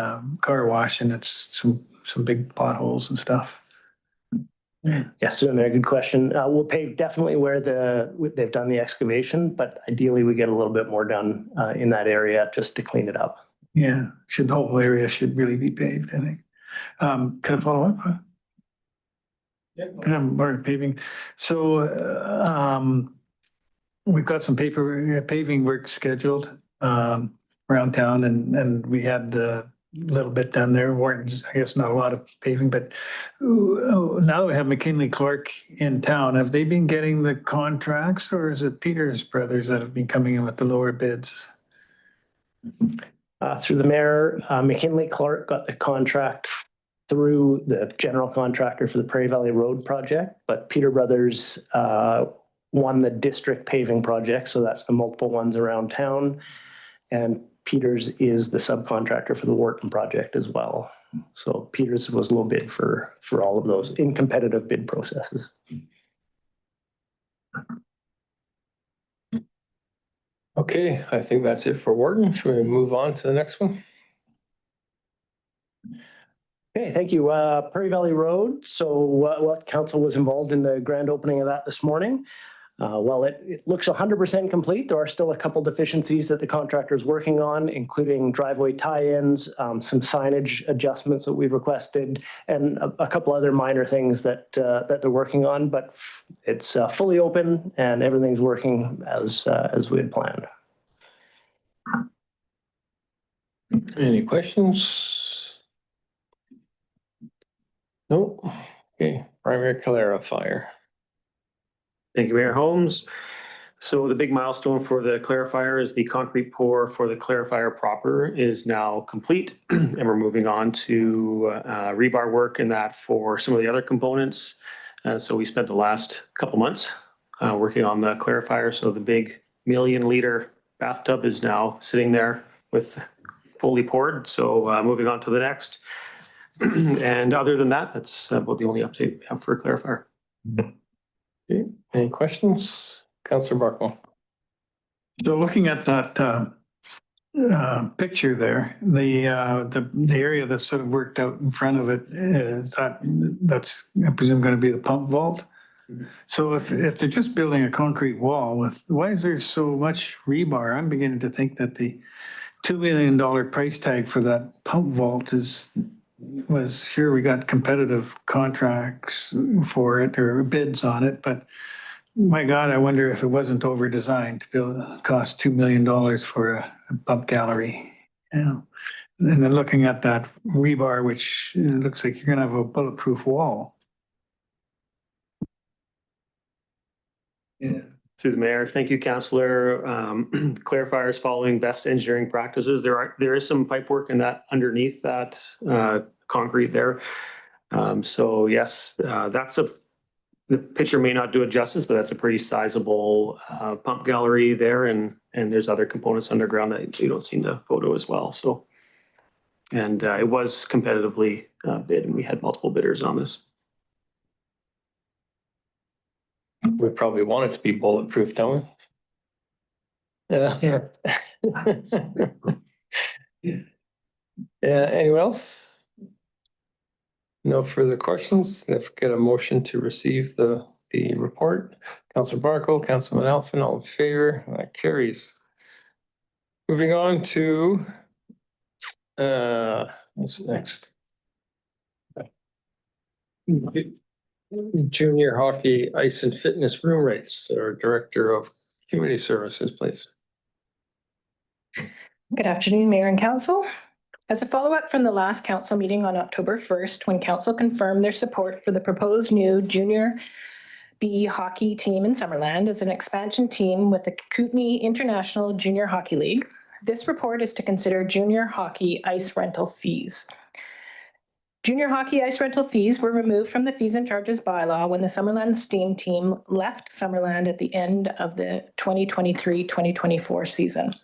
car wash and it's some big potholes and stuff. Yes, a very good question. We'll pave definitely where they've done the excavation, but ideally we get a little bit more done in that area just to clean it up. Yeah, the whole area should really be paved, I think. Can I follow up? Yeah. More paving. So, we've got some paving work scheduled, around town and we had a little bit down there. I guess not a lot of paving, but now we have McKinley Clark in town. Have they been getting the contracts, or is it Peters Brothers that have been coming in with the lower bids? Through the mayor, McKinley Clark got the contract through the general contractor for the Prairie Valley Road project, but Peter Brothers won the district paving project, so that's the multiple ones around town. And Peters is the subcontractor for the Wharton project as well. So Peters was low bid for all of those in competitive bid processes. Okay, I think that's it for Wharton. Should we move on to the next one? Okay, thank you. Prairie Valley Road. So what council was involved in the grand opening of that this morning? While it looks 100% complete, there are still a couple deficiencies that the contractor is working on, including driveway tie-ins, some signage adjustments that we've requested, and a couple other minor things that they're working on. But it's fully open and everything's working as we had planned. Any questions? No? Okay, primary Calera fire. Thank you, Mayor Holmes. So the big milestone for the clarifier is the concrete pour for the clarifier proper is now complete. And we're moving on to rebar work in that for some of the other components. So we spent the last couple months working on the clarifier. So the big 1,000,000-liter bathtub is now sitting there with fully poured. So moving on to the next. And other than that, that's about the only update we have for clarifier. Okay, any questions? Councillor Barkle. So looking at that picture there, the area that's sort of worked out in front of it is that's I presume going to be the pump vault. So if they're just building a concrete wall, why is there so much rebar? I'm beginning to think that the $2 million price tag for that pump vault was sure we got competitive contracts for it or bids on it, but my God, I wonder if it wasn't over-designed to cost $2 million for a pump gallery. And then looking at that rebar, which looks like you're going to have a bulletproof wall. Yeah. Through the mayor, thank you, Councillor. Clarifier is following best engineering practices. There is some pipe work in that underneath that concrete there. So yes, the picture may not do it justice, but that's a pretty sizable pump gallery there, and there's other components underground that you don't see in the photo as well. So, and it was competitively bid, and we had multiple bidders on this. We probably want it to be bulletproof, don't we? Yeah. Yeah. Anyone else? No further questions. If we get a motion to receive the report, Councillor Barkle, Councilman Alphen, all in favor, that carries. Moving on to what's next? Junior hockey ice and fitness room rates. Our Director of Community Services, please. Good afternoon, Mayor and Council. As a follow-up from the last council meeting on October 1st, when council confirmed their support for the proposed new junior B hockey team in Summerland is an expansion team with the Kootenay International Junior Hockey League. This report is to consider junior hockey ice rental fees. Junior hockey ice rental fees were removed from the fees and charges bylaw when the Summerland Steam team left Summerland at the end of the 2023-2024 season.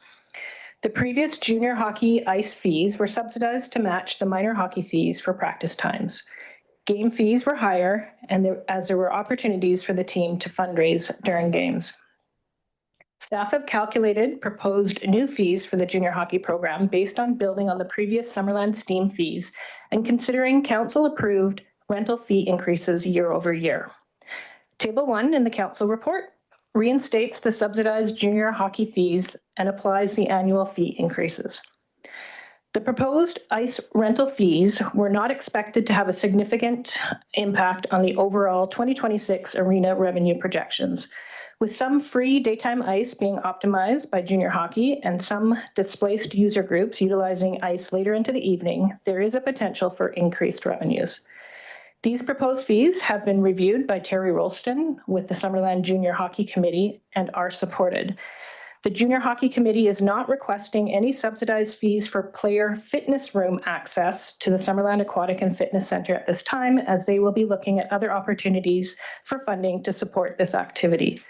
The previous junior hockey ice fees were subsidized to match the minor hockey fees for practice times. Game fees were higher, and as there were opportunities for the team to fundraise during games. Staff have calculated proposed new fees for the junior hockey program based on building on the previous Summerland Steam fees and considering council-approved rental fee increases year over year. Table 1 in the council report reinstates the subsidized junior hockey fees and applies the annual fee increases. The proposed ice rental fees were not expected to have a significant impact on the overall 2026 arena revenue projections, with some free daytime ice being optimized by junior hockey and some displaced user groups utilizing ice later into the evening. There is a potential for increased revenues. These proposed fees have been reviewed by Terry Rolston with the Summerland Junior Hockey Committee and are supported. The Junior Hockey Committee is not requesting any subsidized fees for player fitness room access to the Summerland Aquatic and Fitness Center at this time, as they will be looking at other opportunities for funding to support this activity.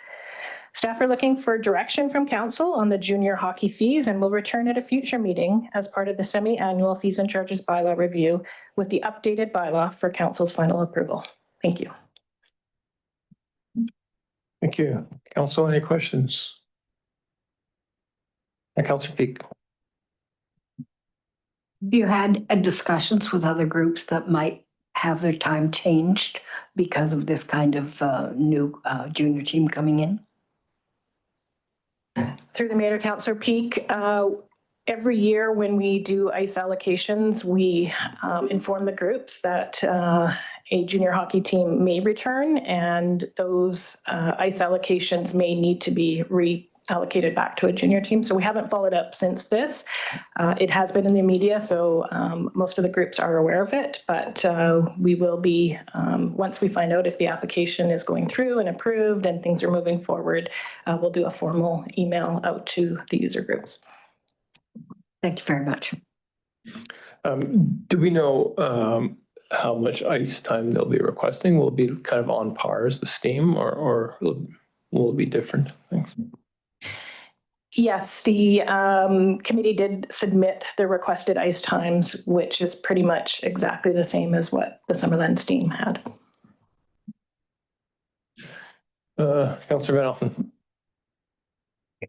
Staff are looking for direction from council on the junior hockey fees and will return at a future meeting as part of the semi-annual fees and charges bylaw review with the updated bylaw for council's final approval. Thank you. Thank you. Council, any questions? Councillor Peak. Have you had discussions with other groups that might have their time changed because of this kind of new junior team coming in? Through the Mayor, Councillor Peak, every year when we do ice allocations, we inform the groups that a junior hockey team may return, and those ice allocations may need to be reallocated back to a junior team. So we haven't followed up since this. It has been in the media, so most of the groups are aware of it, but we will be, once we find out if the application is going through and approved and things are moving forward, we'll do a formal email out to the user groups. Thank you very much. Do we know how much ice time they'll be requesting? Will it be kind of on par as the Steam, or will it be different? Thanks. Yes, the committee did submit the requested ice times, which is pretty much exactly the same as what the Summerland Steam had. Councillor Van Alphen.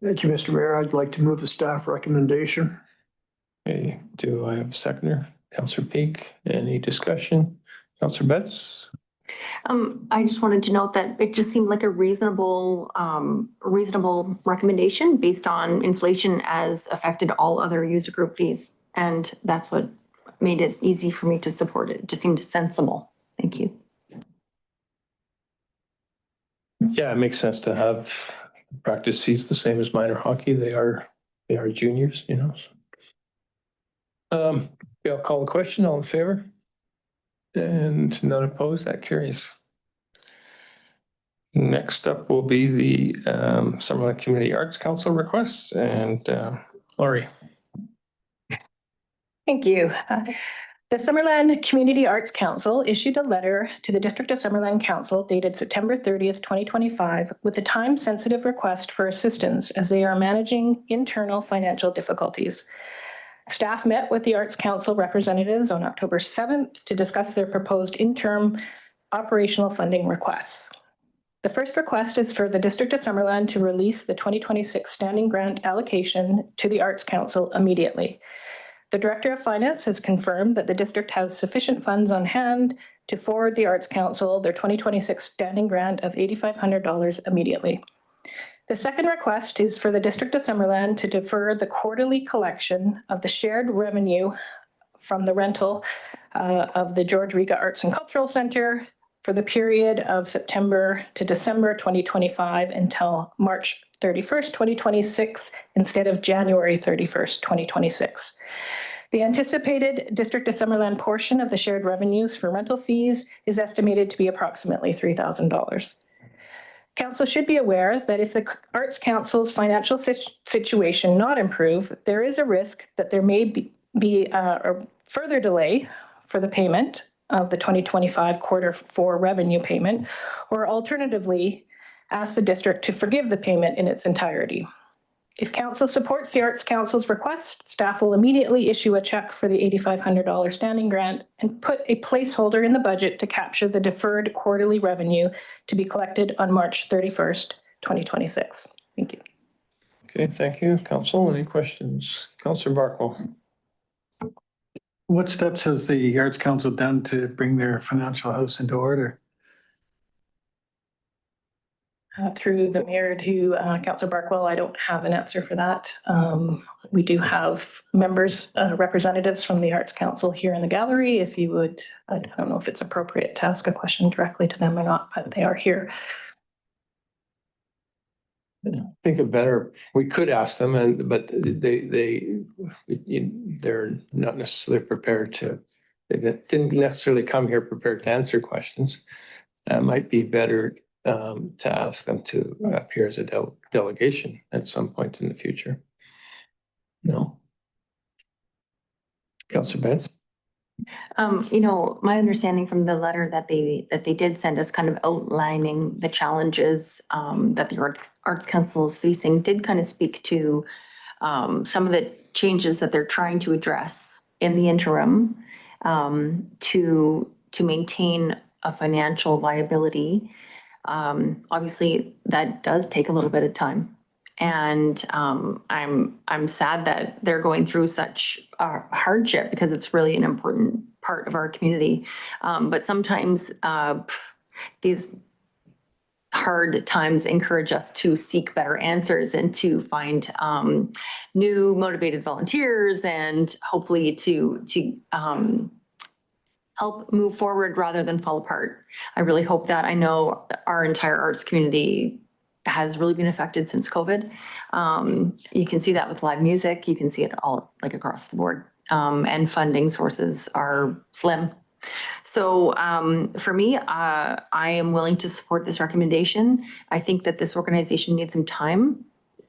Thank you, Mr. Mayor. I'd like to move the staff recommendation. Okay, do I have a seconder? Councillor Peak, any discussion? Councillor Betts? I just wanted to note that it just seemed like a reasonable recommendation based on inflation as affected all other user group fees. And that's what made it easy for me to support it. It just seemed sensible. Thank you. Yeah, it makes sense to have practice fees the same as minor hockey. They are juniors, you know. Yeah, I'll call the question. All in favor? And none opposed, that carries. Next up will be the Summerland Community Arts Council requests, and Laurie. Thank you. The Summerland Community Arts Council issued a letter to the District of Summerland Council dated September 30th, 2025, with a time-sensitive request for assistance as they are managing internal financial difficulties. Staff met with the Arts Council representatives on October 7th to discuss their proposed interim operational funding requests. The first request is for the District of Summerland to release the 2026 standing grant allocation to the Arts Council immediately. The Director of Finance has confirmed that the district has sufficient funds on hand to forward the Arts Council their 2026 standing grant of $8,500 immediately. The second request is for the District of Summerland to defer the quarterly collection of the shared revenue from the rental of the George Riga Arts and Cultural Center for the period of September to December 2025 until March 31st, 2026, instead of January 31st, 2026. The anticipated District of Summerland portion of the shared revenues for rental fees is estimated to be approximately $3,000. Council should be aware that if the Arts Council's financial situation not improve, there is a risk that there may be a further delay for the payment of the 2025 Q4 revenue payment, or alternatively, ask the district to forgive the payment in its entirety. If Council supports the Arts Council's request, staff will immediately issue a check for the $8,500 standing grant and put a placeholder in the budget to capture the deferred quarterly revenue to be collected on March 31st, 2026. Thank you. Okay, thank you. Council, any questions? Councillor Barco. What steps has the Arts Council done to bring their financial house into order? Through the mayor to Councillor Barkwell, I don't have an answer for that. We do have members, representatives from the Arts Council here in the gallery. If you would, I don't know if it's appropriate to ask a question directly to them or not, but they are here. Think of better, we could ask them, but they're not necessarily prepared to, they didn't necessarily come here prepared to answer questions. It might be better to ask them to appear as a delegation at some point in the future. No. Councillor Benz? My understanding from the letter that they did send us, kind of outlining the challenges that the Arts Council is facing, did kind of speak to some of the changes that they're trying to address in the interim to maintain a financial viability. Obviously, that does take a little bit of time. And I'm sad that they're going through such hardship, because it's really an important part of our community. But sometimes these hard times encourage us to seek better answers and to find new motivated volunteers, and hopefully to help move forward rather than fall apart. I really hope that. I know our entire arts community has really been affected since COVID. You can see that with live music. You can see it all like across the board. And funding sources are slim. So for me, I am willing to support this recommendation. I think that this organization needs some time,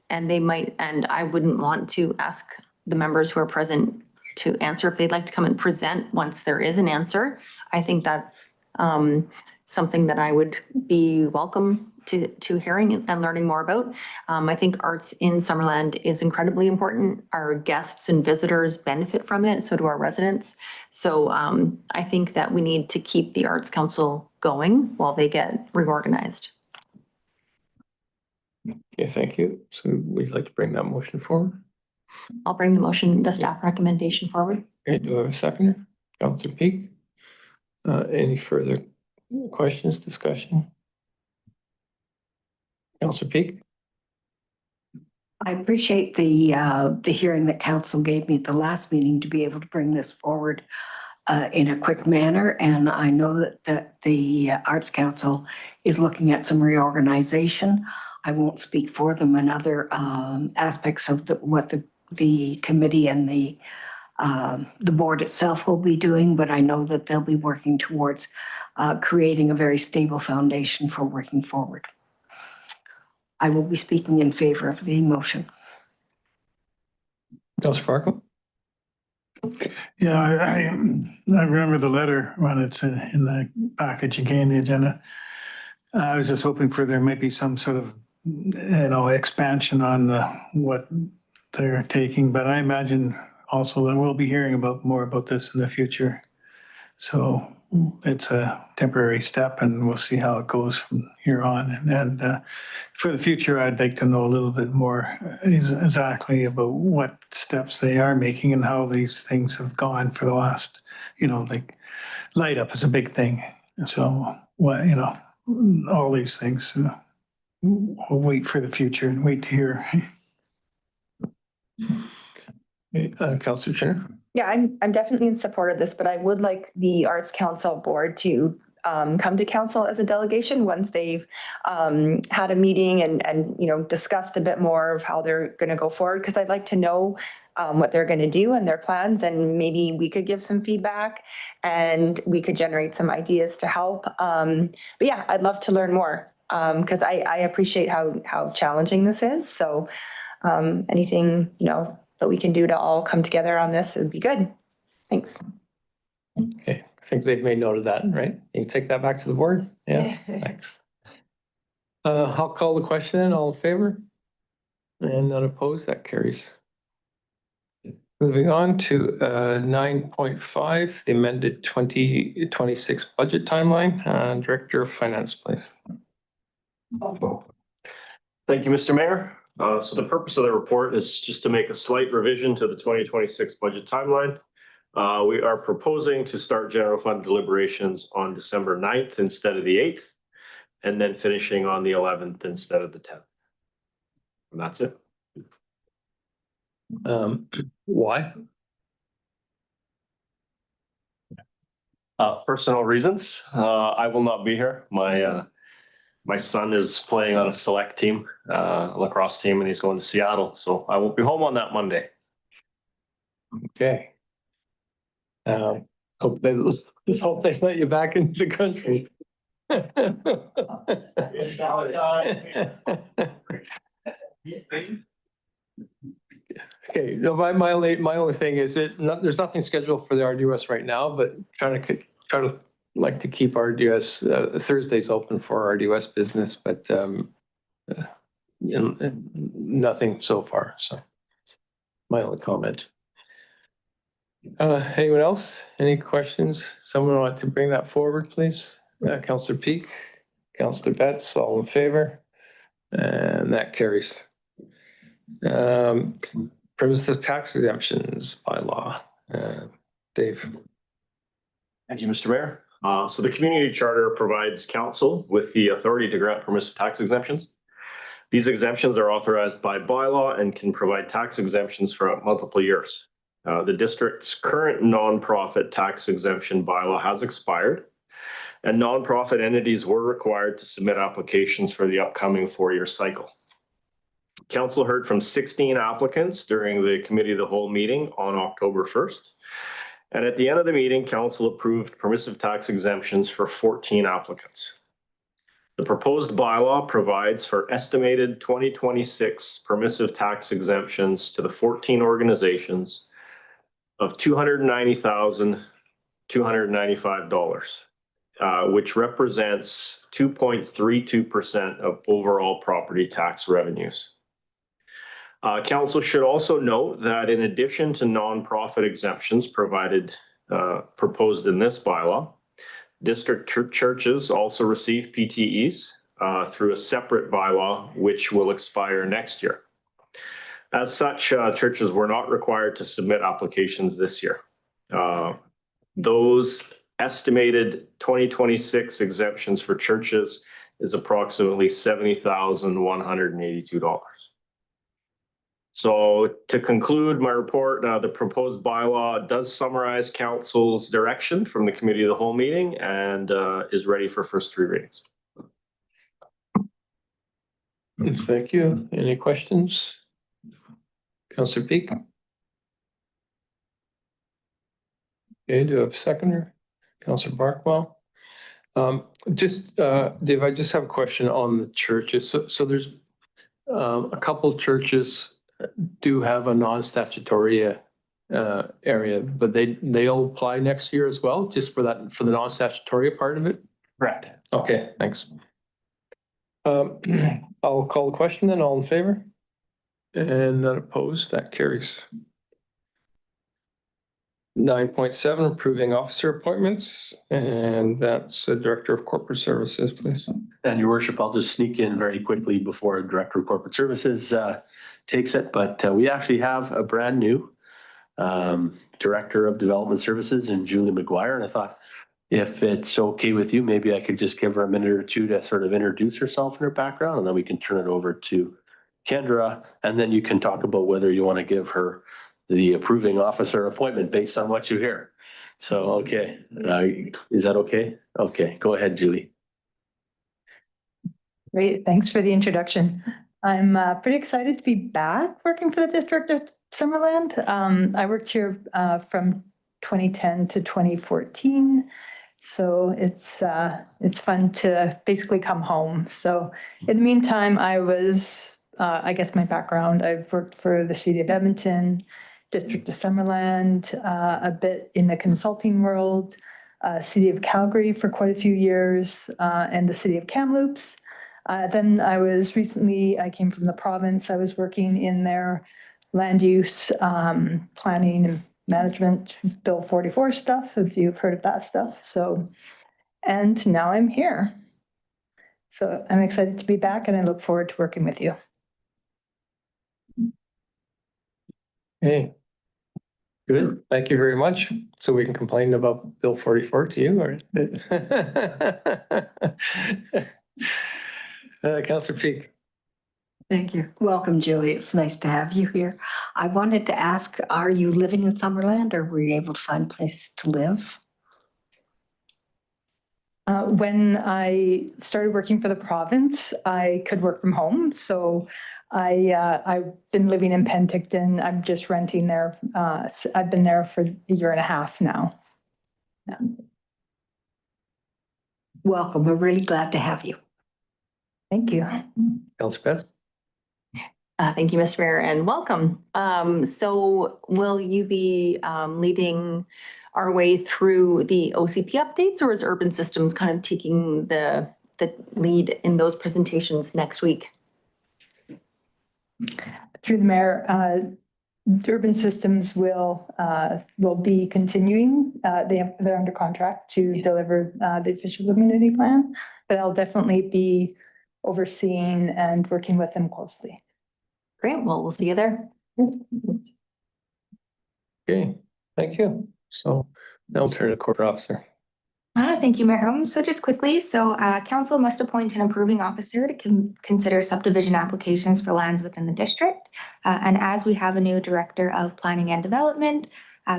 and I wouldn't want to ask the members who are present to answer if they'd like to come and present once there is an answer. I think that's something that I would be welcome to hearing and learning more about. I think arts in Summerland is incredibly important. Our guests and visitors benefit from it, so do our residents. So I think that we need to keep the Arts Council going while they get reorganized. Okay, thank you. So we'd like to bring that motion forward. I'll bring the staff recommendation forward. Okay, do I have a seconder? Councillor Peak. Any further questions, discussion? Councillor Peak. I appreciate the hearing that council gave me at the last meeting to be able to bring this forward in a quick manner. And I know that the Arts Council is looking at some reorganization. I won't speak for them and other aspects of what the committee and the board itself will be doing, but I know that they'll be working towards creating a very stable foundation for working forward. I will be speaking in favor of the motion. Councillor Farkle. Yeah, I remember the letter when it's in the package again, the agenda. I was just hoping for there might be some sort of, expansion on what they're taking, but I imagine also that we'll be hearing more about this in the future. So it's a temporary step, and we'll see how it goes from here on. And for the future, I'd like to know a little bit more exactly about what steps they are making and how these things have gone for the last, like light up is a big thing. So all these things, we'll wait for the future and wait to hear. Councillor Chinner. Yeah, I'm definitely in support of this, but I would like the Arts Council board to come to council as a delegation once they've had a meeting and discussed a bit more of how they're going to go forward, because I'd like to know what they're going to do and their plans, and maybe we could give some feedback and we could generate some ideas to help. But yeah, I'd love to learn more. because I appreciate how challenging this is. So anything, that we can do to all come together on this would be good. Thanks. Okay, I think they've made note of that, right? You can take that back to the board? Yeah, thanks. I'll call the question in. All in favor? And none opposed, that carries. Moving on to 9.5, the amended 2026 budget timeline. Director of Finance, please. Thank you, Mr. Mayor. So the purpose of the report is just to make a slight revision to the 2026 budget timeline. We are proposing to start general fund deliberations on December 9th instead of the 8th, and then finishing on the 11th instead of the 10th. And that's it. Why? Personal reasons. I will not be here. My son is playing on a select team, lacrosse team, and he's going to Seattle. So I won't be home on that Monday. Okay. Hope they let you back into the country. Okay, no, my only thing is there's nothing scheduled for the RDUS right now, but try to like to keep RDUS Thursdays open for RDUS business, but nothing so far. So my only comment. Anyone else? Any questions? Someone want to bring that forward, please? Councillor Peak, Councillor Betts, all in favor? And that carries. Premises tax exemptions bylaw. Dave. Thank you, Mr. Mayor. So the community charter provides council with the authority to grant permissive tax exemptions. These exemptions are authorized by bylaw and can provide tax exemptions for multiple years. The district's current nonprofit tax exemption bylaw has expired, and nonprofit entities were required to submit applications for the upcoming 4-year cycle. Council heard from 16 applicants during the committee of the whole meeting on October 1st. And at the end of the meeting, council approved permissive tax exemptions for 14 applicants. The proposed bylaw provides for estimated 2026 permissive tax exemptions to the 14 organizations of $290,295, which represents 2.32% of overall property tax revenues. Council should also note that in addition to nonprofit exemptions provided, proposed in this bylaw, district churches also receive PTEs through a separate bylaw, which will expire next year. As such, churches were not required to submit applications this year. Those estimated 2026 exemptions for churches is approximately $70,182. So to conclude my report, the proposed bylaw does summarize council's direction from the committee of the whole meeting and is ready for first 3 readings. Thank you. Any questions? Councillor Peak? Okay, do I have a seconder? Councillor Barkwell? Dave, I just have a question on the churches. So there's a couple churches do have a non-statutory area, but they'll apply next year as well, just for the non-statutory part of it? Correct. Okay, thanks. I'll call the question then. All in favor? And none opposed, that carries. 9.7, approving officer appointments, and that's the Director of Corporate Services, please. And your worship, I'll just sneak in very quickly before Director of Corporate Services takes it, but we actually have a brand new Director of Development Services in Julie McGuire, and I thought if it's okay with you, maybe I could just give her a minute or two to sort of introduce herself and her background, and then we can turn it over to Kendra, and then you can talk about whether you want to give her the approving officer appointment based on what you hear. So, okay, is that okay? Okay, go ahead, Julie. Great, thanks for the introduction. I'm pretty excited to be back working for the District of Summerland. I worked here from 2010 to 2014. So it's fun to basically come home. So in the meantime, I was, I guess my background, I've worked for the City of Edmonton, District of Summerland, a bit in the consulting world, City of Calgary for quite a few years, and the City of Kamloops. Then I came from the province. I was working in their land use, planning and management, Bill 44 stuff, if you've heard of that stuff. So, and now I'm here. So I'm excited to be back and I look forward to working with you. Hey. Good, thank you very much. So we can complain about Bill 44 to you, or? Councillor Peak. Thank you. Welcome, Julie. It's nice to have you here. I wanted to ask, are you living in Summerland or were you able to find a place to live? When I started working for the province, I could work from home. So I've been living in Penticton. I'm just renting there. I've been there for a year and a half now. Yeah. Welcome. We're really glad to have you. Thank you. Councillor Best. Thank you, Mr. Mayor, and welcome. So will you be leading our way through the OCP updates, or is Urban Systems kind of taking the lead in those presentations next week? Through the mayor, Urban Systems will be continuing. They're under contract to deliver the official community plan, but I'll definitely be overseeing and working with them closely. Great. Well, we'll see you there. Okay, thank you. So now I'll turn to corporate officer. Thank you, Mayor Holmes. So just quickly, council must appoint an approving officer to consider subdivision applications for lands within the district. And as we have a new director of planning and development,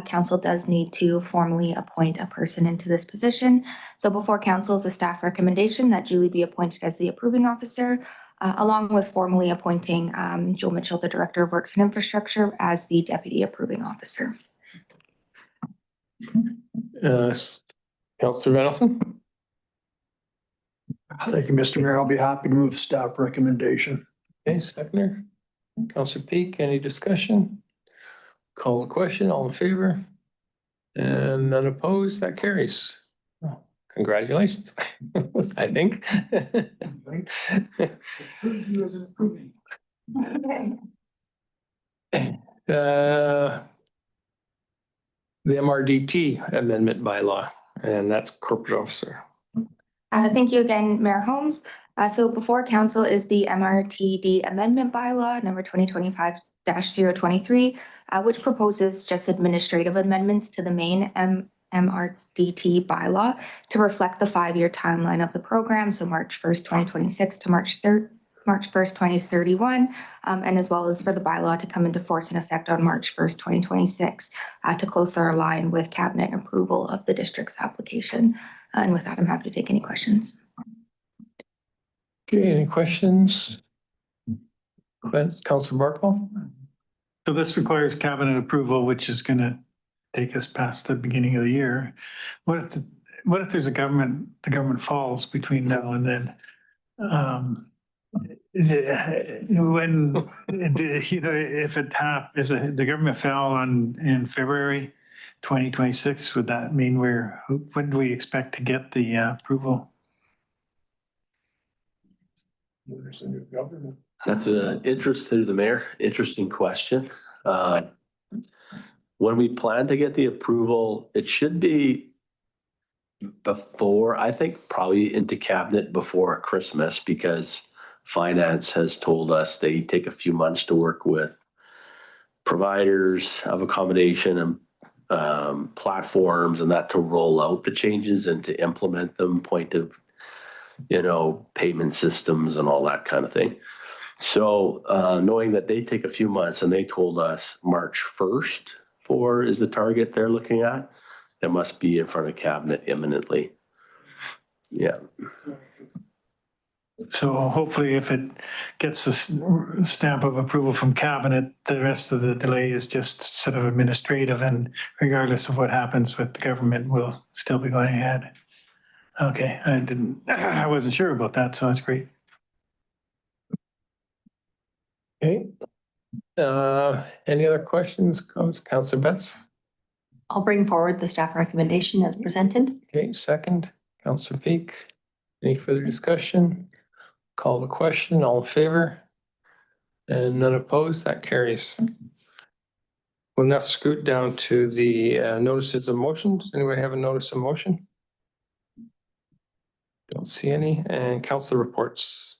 council does need to formally appoint a person into this position. So before council is a staff recommendation that Julie be appointed as the approving officer, along with formally appointing Joe Mitchell, the Director of Works and Infrastructure, as the Deputy Approving Officer. Councillor Van Elsen. Thank you, Mr. Mayor. I'll be happy to move staff recommendation. Okay, seconder. Councillor Peak, any discussion? Call the question, all in favor? And none opposed, that carries. Oh, congratulations, I think. The MRDT amendment bylaw, and that's corporate officer. Thank you again, Mayor Holmes. So before council is the MRTD amendment bylaw number 2025-023, which proposes just administrative amendments to the main MRDT bylaw to reflect the 5-year timeline of the program. So March 1st, 2026 to March 1st, 2031, and as well as for the bylaw to come into force and effect on March 1st, 2026, to closer align with cabinet approval of the district's application. And with that, I'm happy to take any questions. Okay, any questions? Councillor Barkle? So this requires cabinet approval, which is going to take us past the beginning of the year. What if there's the government falls between now and then? When if the government fell in February 2026, would that mean when do we expect to get the approval? There's a new government. That's an interesting question. When we plan to get the approval, it should be before, I think probably into cabinet before Christmas, because finance has told us they take a few months to work with providers of accommodation and platforms and that to roll out the changes and to implement them, point of payment systems and all that kind of thing. So knowing that they take a few months and they told us March 1st is the target they're looking at, it must be in front of cabinet imminently. Yeah. So hopefully if it gets a stamp of approval from cabinet, the rest of the delay is just sort of administrative, and regardless of what happens with the government, we'll still be going ahead. Okay, I wasn't sure about that, so that's great. Okay. Any other questions, comments, Councillor Betts? I'll bring forward the staff recommendation as presented. Okay, second, Councillor Peak. Any further discussion? Call the question, all in favor? And none opposed, that carries. We'll now scoot down to the notices of motions. Anybody have a notice of motion? Don't see any. And council reports.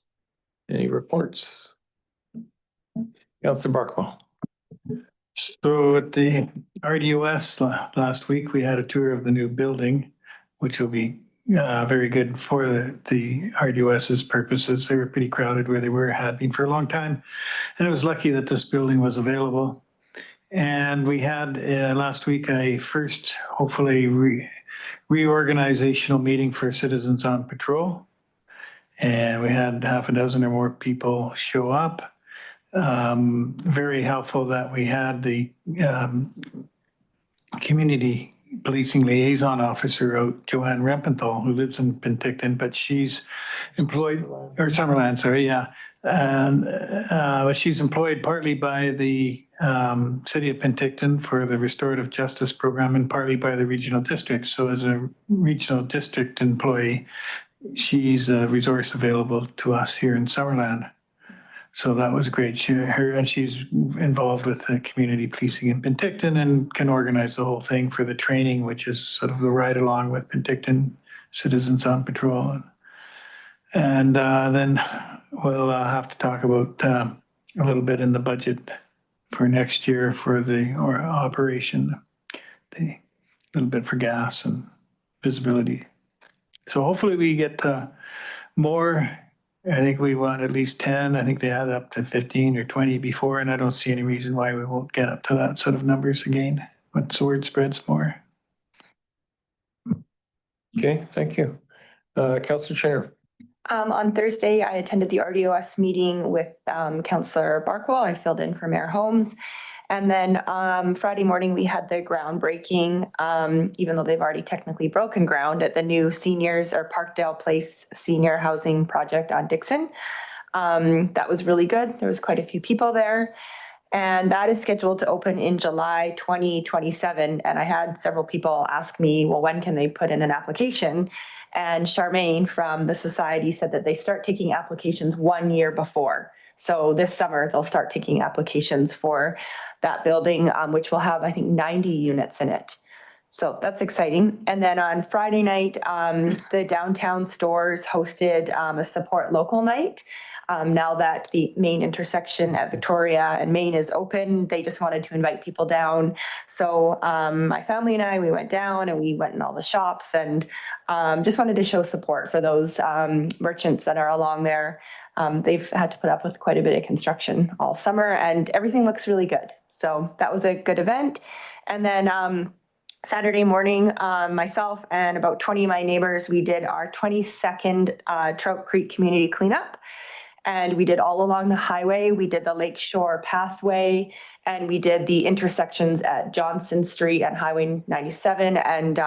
Any reports? Councillor Barkwell. So at the RDOS last week, we had a tour of the new building, which will be very good for the RDOS's purposes. They were pretty crowded where they had been for a long time. And it was lucky that this building was available. And we had last week a first, hopefully, reorganizational meeting for Citizens on Patrol. And we had half a dozen or more people show up. Very helpful that we had the community policing liaison officer out, Joanne Rempenthal, who lives in Penticton, but she's employed, or Summerland, sorry, yeah. And she's employed partly by the city of Penticton for the restorative justice program and partly by the regional district. So as a regional district employee, she's a resource available to us here in Summerland. So that was great. She's involved with the community policing in Penticton and can organize the whole thing for the training, which is sort of the ride along with Penticton Citizens on Patrol. And then we'll have to talk about a little bit in the budget for next year for the operation, a little bit for gas and visibility. So hopefully we get more. I think we want at least 10. I think they had up to 15 or 20 before, and I don't see any reason why we won't get up to that sort of numbers again, once the word spreads more. Okay, thank you. Councillor Trainer. On Thursday, I attended the RDOS meeting with Councillor Barkwell. I filled in for Mayor Holmes. And then Friday morning, we had the groundbreaking, even though they've already technically broken ground at the new seniors or Parkdale Place senior housing project on Dixon. That was really good. There was quite a few people there. And that is scheduled to open in July 2027. And I had several people ask me, well, when can they put in an application? And Charmaine from the society said that they start taking applications 1 year before. So this summer, they'll start taking applications for that building, which will have, I think, 90 units in it. So that's exciting. And then on Friday night, the downtown stores hosted a support local night. Now that the main intersection at Victoria and Main is open, they just wanted to invite people down. So my family and I, we went down and we went in all the shops and just wanted to show support for those merchants that are along there. They've had to put up with quite a bit of construction all summer and everything looks really good. So that was a good event. And then Saturday morning, myself and about 20 of my neighbors, we did our 22nd Trout Creek community cleanup. And we did all along the highway. We did the Lakeshore Pathway, and we did the intersections at Johnson Street and Highway 97 and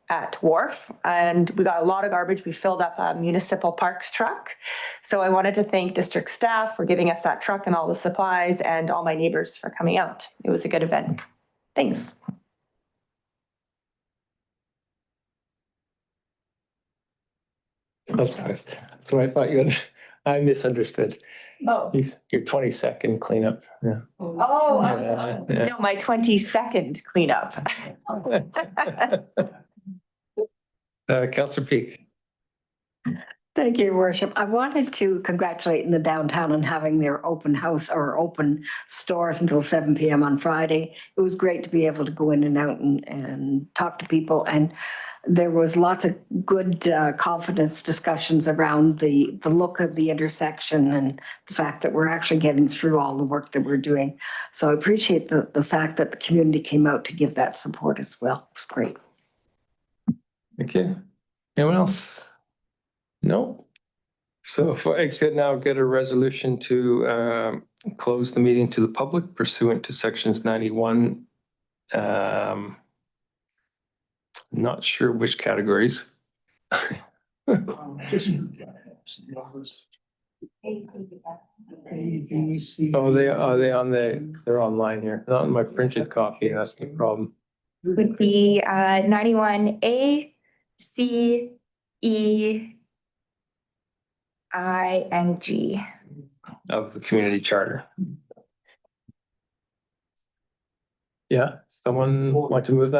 at Wharf. And we got a lot of garbage. We filled up a municipal parks truck. So I wanted to thank district staff for giving us that truck and all the supplies and all my neighbors for coming out. It was a good event. Thanks. That's nice. So I thought you had, I misunderstood. Oh. Your 22nd cleanup. Yeah. Oh, Yeah. no, my 22nd cleanup. Councillor Peak. Thank you, Your Worship. I wanted to congratulate the downtown on having their open house or open stores until 7 p.m. on Friday. It was great to be able to go in and out and talk to people. And there was lots of good confidence discussions around the look of the intersection and the fact that we're actually getting through all the work that we're doing. So I appreciate the fact that the community came out to give that support as well. It's great. Thank you. Anyone else? No. So if I could now get a resolution to close the meeting to the public pursuant to sections 91. Not sure which categories. Oh, they on they're online here, not in my printed copy, that's the problem. Would be 91A, C, E, I, and G. Of the community charter. Yeah, someone like to move that?